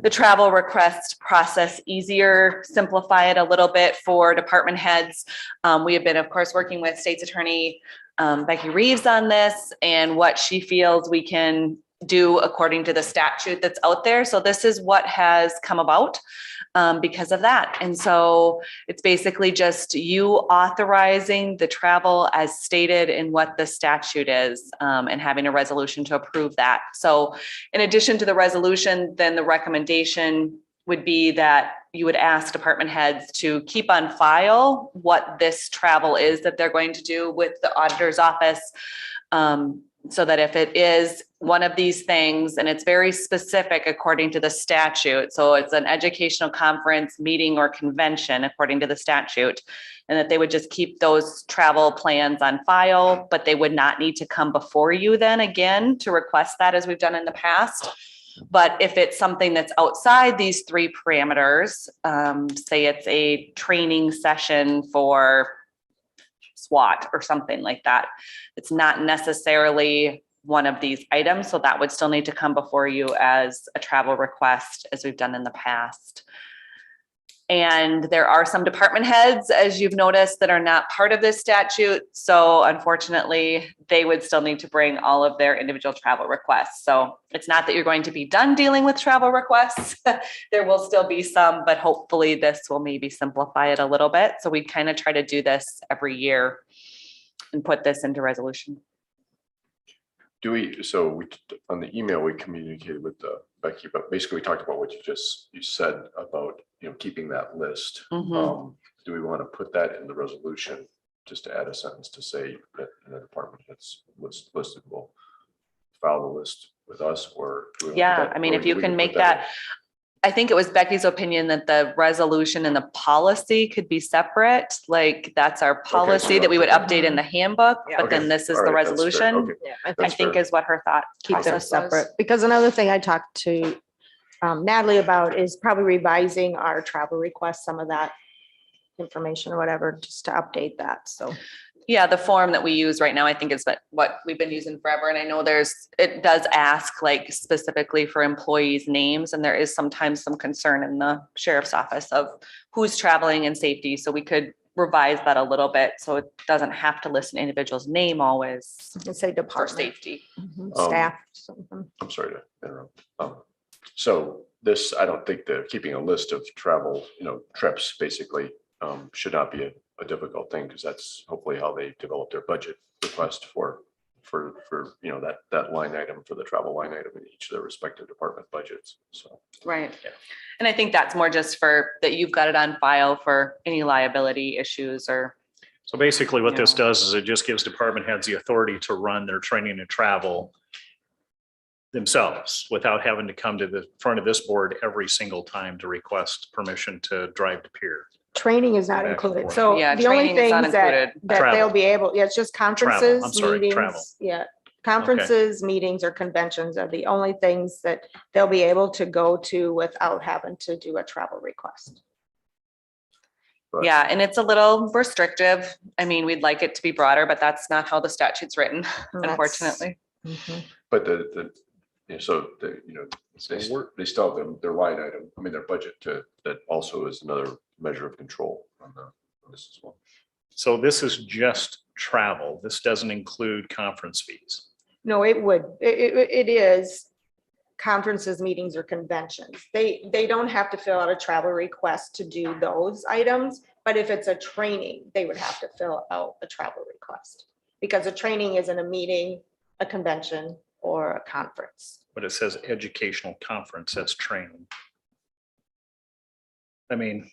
the travel request process easier, simplify it a little bit for department heads. We have been, of course, working with State's Attorney Becky Reeves on this and what she feels we can do according to the statute that's out there. So this is what has come about because of that. And so it's basically just you authorizing the travel as stated in what the statute is and having a resolution to approve that. So in addition to the resolution, then the recommendation would be that you would ask department heads to keep on file what this travel is that they're going to do with the auditor's office. So that if it is one of these things, and it's very specific according to the statute, so it's an educational conference, meeting, or convention according to the statute, and that they would just keep those travel plans on file, but they would not need to come before you then again to request that as we've done in the past. But if it's something that's outside these three parameters, say it's a training session for SWAT or something like that, it's not necessarily one of these items. So that would still need to come before you as a travel request, as we've done in the past. And there are some department heads, as you've noticed, that are not part of this statute. So unfortunately, they would still need to bring all of their individual travel requests. So it's not that you're going to be done dealing with travel requests. There will still be some, but hopefully this will maybe simplify it a little bit. So we kind of try to do this every year and put this into resolution. On the email, we communicated with Becky, but basically we talked about what you said about, keeping that list. Mhm. Do we want to put that in the resolution, just to add a sentence to say that the department that's listed will file the list with us, or? do we want to put Yeah, that- I mean, or if do you we can put make that that, I think it was Becky's opinion that the resolution and the policy could be separate. Like that's our policy that we would update in the handbook, but then this is the resolution. Okay. Yeah, I think is what her thought. keep them process was. separate. Because another thing I talked to Natalie about is probably revising our travel request, some of that information or whatever, just to update that. So Yeah, the form that we use right now, I think is what we've been using forever. And I know it does ask like specifically for employees' names. And there is sometimes some concern in the sheriff's office of who's traveling and safety. So we could revise that a little bit. So it doesn't have to list an individual's name always and say for department, safety. staff, something. I'm sorry to interrupt. So this, I don't think that keeping a list of travel, trips basically should not be a difficult thing, because that's hopefully how they develop their budget request for that line item, for the travel line item in each of their respective department budgets. So. Right. And I think that's more just for that you've got it on file for any liability issues or. So basically what this does is it just gives department heads the authority to run their training and travel themselves without having to come to the front of this board every single time to request permission to drive to pier. Training is not Back and included. forth. So Yeah, the only training is not things that included. they'll Travel. be able, it's just conferences, I'm sorry, travel. meetings. Yeah, conferences, meetings, or conventions are the only things that they'll be able to go to without having to do a travel request. But- Yeah, and it's a little restrictive. I mean, we'd like it to be broader, but that's not how the statute's written, And that's- unfortunately. Mhm. But they still have their line item, their budget that also is another measure of control on this as well. So this is just travel. This doesn't include conference fees. No, it would, it is. conferences, meetings, or conventions. They don't have to fill out a travel request to do those items, but if it's a training, they would have to fill out a travel request. Because a training isn't a meeting, a convention, or a conference. But it says educational conference, that's training. I mean,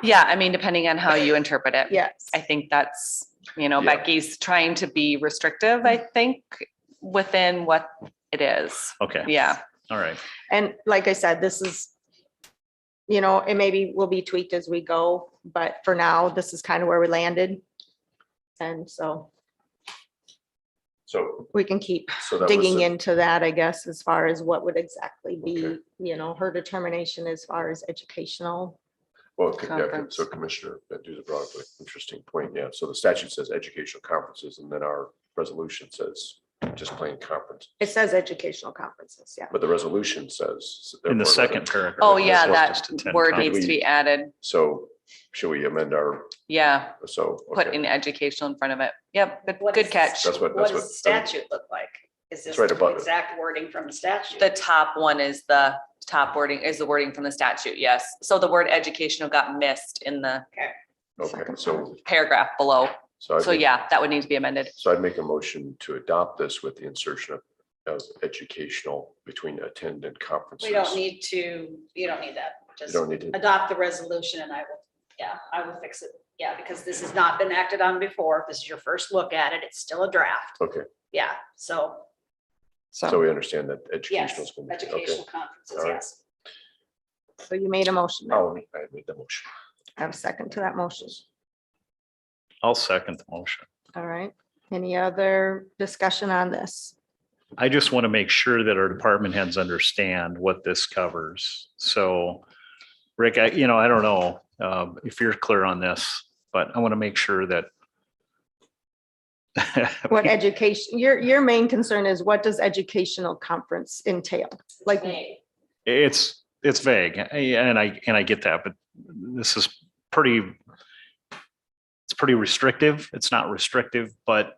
Yeah, I mean, depending on how you interpret it. Yes. I think that's, you know, Yeah. Becky's trying to be restrictive, I think, within what it is. okay, Yeah. all right. And like I said, this is, you know, it maybe will be tweaked as we go, but for now, this is kind of where we landed. And so So, we can keep so that was digging the- into that, I guess, as far as what would exactly be, Okay. you know, her determination as far as educational. Well, yeah, Conference. so Commissioner, that do the broad, but interesting point, yeah. So the statute says educational conferences, and then our resolution says just plain conference. It says educational conferences, yeah. But the resolution says. In the therefore, second paragraph. Oh, it's yeah, just that to attend word conference. needs to be added. So should we amend our, Yeah, so. put okay. in educational in front of it. Yep, What good is- catch. That's what, What that's does what. the statute look like? Is this It's right the above it. exact wording from the statute? The top one is the top wording, is the wording from the statute, yes. So the word educational got missed in the Okay, so. paragraph below. So I'd So make- yeah, that would need to be amended. So I'd make a motion to adopt this with the insertion of educational between attend and conferences. We don't need to, you don't need that. You Just don't need to, adopt the resolution and I will fix it. Yeah, because this has not been acted on before. This is your first look at it. It's still a draft. okay, Yeah, so so we understand that yes, educational is going to be, educational okay. conferences, All right. yes. So you made a motion. now. Oh, I made the motion. I have a second to that motion. I'll second the motion. All right. Any other discussion on this? I just want to make sure that our department heads understand what this covers. So Rick, I don't know if you're clear on this, but I want to make sure that What education, your main concern is what does educational conference entail? Like, it's vague and I get that, but this is it's pretty restrictive. It's not restrictive, but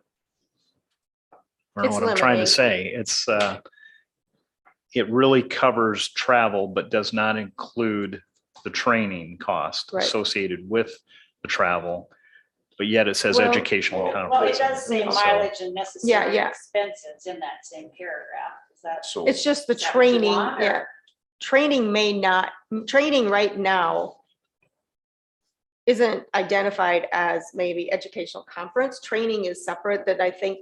I don't know It's what I'm trying to limiting. say. It really covers travel, but does not include the training cost Right. associated with the travel. But yet it says Well- educational Well, it conference. does say No. mileage and necessary yeah. expenses in that same paragraph. Is that? So. it's just the Is that what you training, want, or- yeah. Training right now isn't identified as maybe educational conference. Training is separate, that I think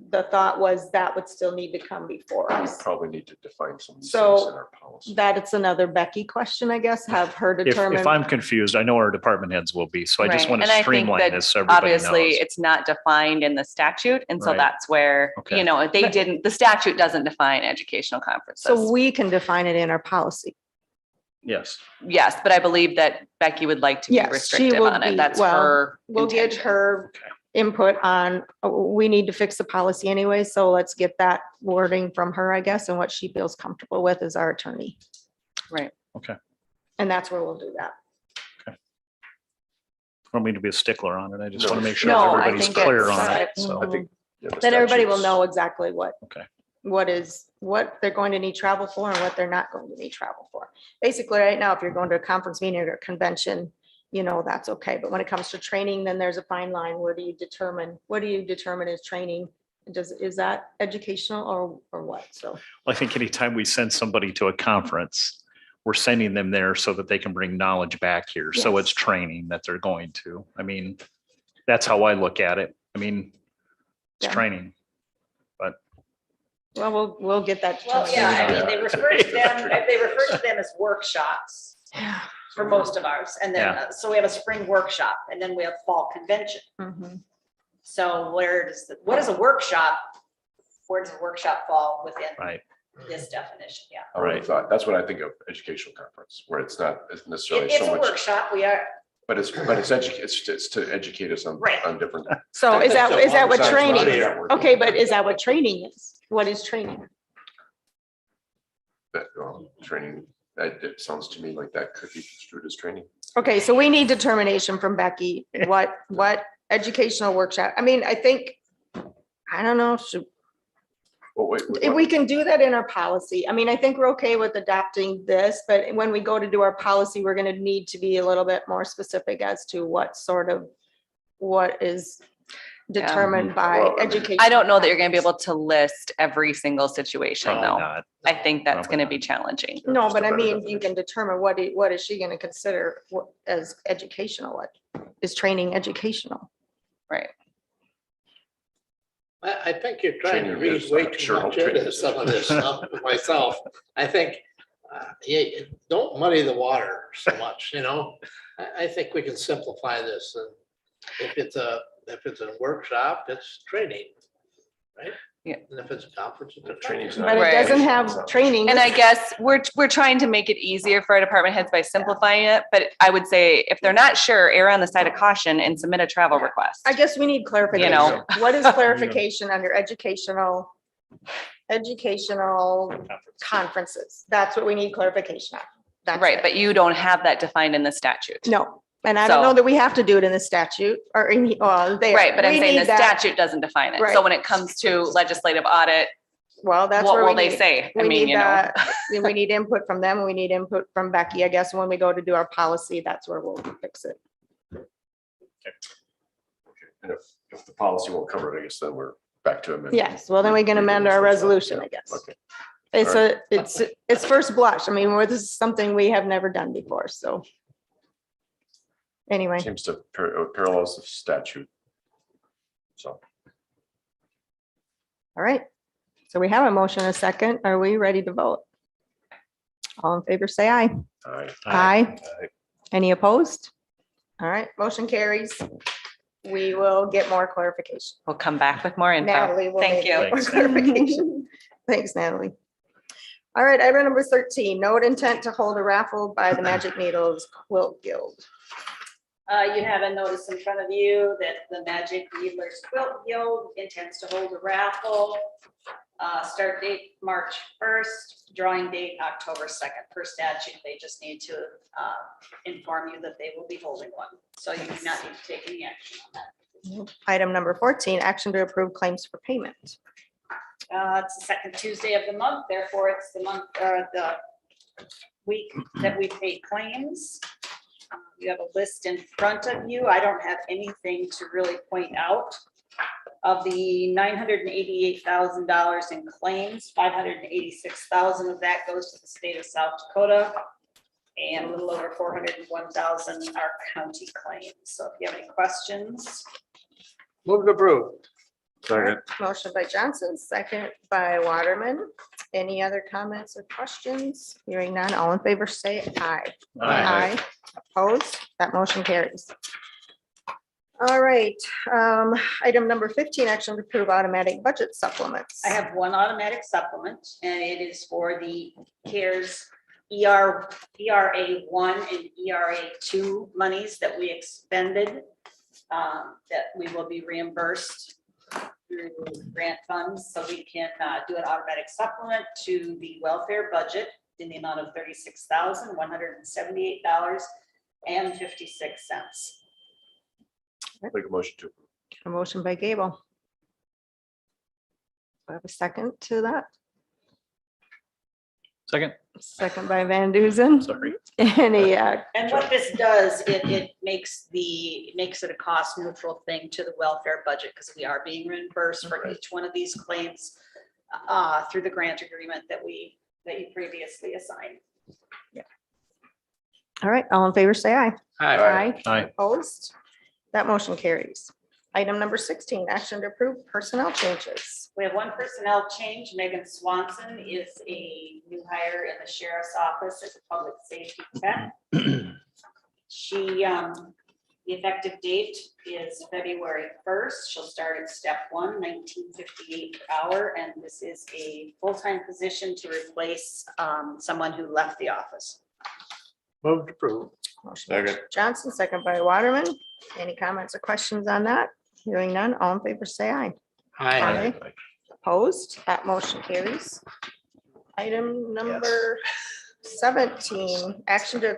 the thought was that would still need to come before We us. probably need to define some of these So, things in our policy. That it's another Becky question, I guess, have her If determine. I'm confused, I know our department heads will be, so I just Right. want And to I think streamline that this so everybody Obviously, knows. it's not defined in the statute. And so Right. that's where, Okay. the statute doesn't define educational conferences. So we can define it in our policy. Yes. Yes, but I believe that Becky would like to be Yes, she restrictive will on it. be. That's Well, her We'll get intention. her input on, we need to fix the policy anyway, so let's get that wording from her, I guess, and what she feels comfortable with as our attorney. Right. Okay. And that's where we'll do that. I don't mean to be a stickler on it. I just No. want to make sure No, I everybody's think clear it's- on it. So, I think. yeah, the Then everybody will statutes- know exactly what. Okay. What they're going to need travel for and what they're not going to need travel for. Basically, right now, if you're going to a conference meeting or a convention, that's okay. But when it comes to training, then there's a fine line. What do you determine as training? Is that educational or what? So, I think anytime we send somebody to a conference, we're sending them there so that they can bring knowledge back here. So Yes. it's training that they're going to. I mean, that's how I look at it. I mean, it's Yeah. training. well, we'll get that. Well, yeah, I mean, Yeah. they refer to them as workshops Yeah. for most of ours. And then, so we have a spring workshop and then we have fall convention. Mhm. So what is a workshop? Where does a workshop fall within Right. this definition? Yeah. I would have thought, that's what I think of educational conference, where it's not necessarily It's so a much, workshop. but it's to educate us on, Right. on different. So is that what Besides training money, is? yeah, we're- Okay, but is that what training is? What is training? Training, it sounds to me like that could be construed as training. Okay, so we need determination from Becky, what educational workshop, I mean, I think, I don't know, If we can do that in our policy. I mean, I think we're okay with adopting this, but when we go to do our policy, we're gonna need to be a little bit more specific as to what is determined by Well, I mean, education. I don't know that you're gonna be able to list every single situation Probably though. not. I think that's Probably gonna not. be challenging. No, Just a but I better mean, you definition. can determine what is she gonna consider as educational, what is training educational? Right. I think you're trying to Training read is, way I'm too sure, much training into is- some of this stuff myself. I think, don't muddy the water so much, you know? I think we can simplify this, and if it's a workshop, it's training, right? Yeah. And if it's a conference, it's a Training's conference. not. But it Right. doesn't have training. And I guess we're trying to make it easier for our department heads by simplifying it, but I would say if they're not sure, err on the side of caution and submit a travel request. I guess we need clarification. know. What is clarification under educational conferences? That's what we need clarification on. That's Right, it. but you don't have that defined in the statute. No, and I don't know So- that we have to do it in the statute or in, there. Right, but I'm We saying the need that. statute doesn't define it. Right. So when it comes to legislative audit, Well, that's what where will we they need. say? I We mean, need you know. that. We need input from them. We need input from Becky. I guess when we go to do our policy, that's where we'll fix it. And if the policy won't cover it, I guess then we're back to amendment. Yes, well, then we can amend our resolution, I guess. Okay. It's first blush. I mean, this is something we have never done before, so. Anyway, Seems to parallels the statute. So. all right. So we have a motion, a second. Are we ready to vote? All in favor, say aye. All right. Aye. Any opposed? All right, motion carries. We will get more clarification. We'll come back with more info. Natalie will. Thank make more Thanks. clarification. Thanks, Natalie. All right, item number 13, note intent to hold a raffle by the Magic Needles Quilt Guild. You have a notice in front of you that the Magic Needlers Quilt Guild intends to hold a raffle. Start date March 1st, drawing date October 2nd. Per statute, they just need to inform you that they will be holding one. So you do not need to take any action on that. Item number 14, action to approve claims for payment. It's the second Tuesday of the month, therefore it's the month, the week that we pay claims. You have a list in front of you. I don't have anything to really point out. Of the $988,000 in claims, $586,000 of that goes to the state of South Dakota. And a little over $401,000 are county claims. So if you have any questions. Move to approve. Second. Motion by Johnson, second by Waterman. Any other comments or questions? Hearing none, all in favor, say aye. Aye. Opposed? That motion carries. All right, item number 15, action to approve automatic budget supplements. I have one automatic supplement, and it is for the CARES ERA 1 and ERA 2 monies that we expended, that we will be reimbursed through grant funds, so we can do an automatic supplement to the welfare budget in the amount of $36,178.56. Make a motion to approve. A motion by Gable. Do I have a second to that? Second, Second by Van Duzen. sorry. Any, And what this does, it makes it a cost neutral thing to the welfare budget, because we are being reimbursed for each one of these claims through the grant agreement that you previously assigned. all right, all in favor, say aye. Aye. Aye. Opposed? That motion carries. Item number 16, action to approve personnel changes. We have one personnel change. Megan Swanson is a new hire in the sheriff's office as a public safety tech. She, the effective date is February 1st. She'll start at step 1, $19.58 per hour, and this is a full-time position to replace someone who left the office. Move to approve. Motion by Second. Johnson, second by Waterman. Any comments or questions on that? Hearing none, all in favor, say aye. Aye. Opposed? That motion carries. Item number 17, action to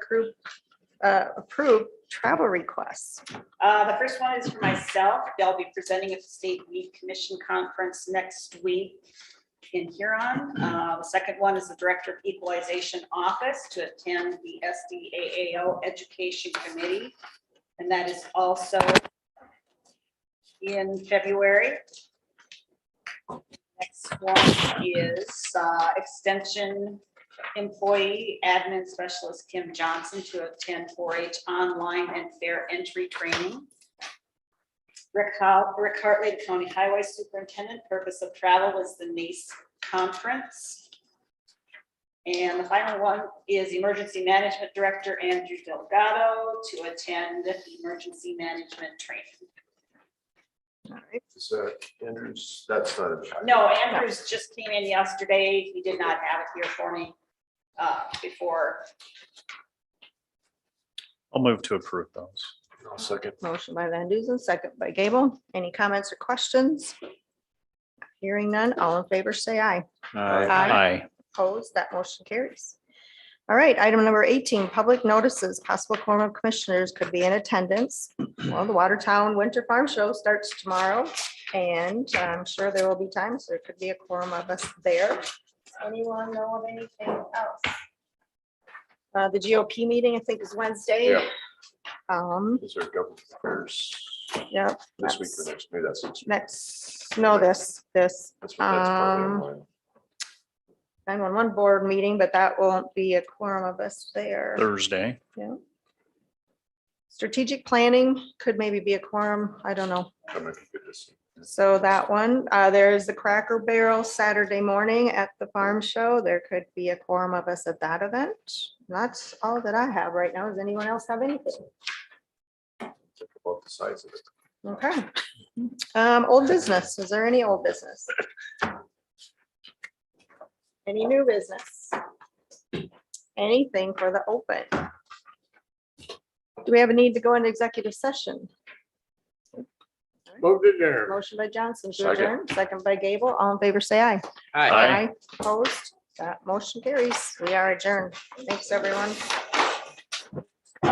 approve travel requests. The first one is for myself. I'll be presenting at the State Weed Commission Conference next week. in Huron. The second one is the Director of Equalization Office to attend the SDAAO Education Committee. And that is also in February. Next one is Extension Employee Admin Specialist Kim Johnson to attend 4-H online and fair entry training. Rick Hartley, the County Highway Superintendent. Purpose of travel is the NACE conference. And the final one is Emergency Management Director Andrew Delgado to attend emergency management training. All right. Is that Andrews? That's not. No, Andrews just came in yesterday. He did not have it here for me before. I'll move to approve those. I'll second. Motion by Van Duzen, second by Gable. Any comments or questions? Hearing none, all in favor, say aye. Aye. Opposed, that motion carries. All right, item number 18, public notices, possible quorum of commissioners could be in attendance. Well, the Watertown Winter Farm Show starts tomorrow, and I'm sure there will be times there could be a quorum of us there. Does anyone know of anything else? The GOP meeting, I think, is Wednesday. Yeah. Um, Is there government affairs yeah. this week or next? Maybe that's next week. Next, no, this. That's what that's part of mine. 911 board meeting, but that won't be a quorum of us there. Thursday. Yeah. Strategic planning could maybe be a quorum. I don't know. That might be good to see. So that one, there's the Cracker Barrel Saturday morning at the farm show. There could be a quorum of us at that event. That's all that I have right now. Does anyone else have anything? Think about the size of it. Okay. Old business. Is there any old business? Any new business? Anything for the open? Do we have a need to go into executive session? Move to adjourn. Motion by Johnson to Second. adjourn, second by Gable. All in favor, say aye. Aye. Aye. Opposed? That motion carries. We are adjourned. Thanks, everyone.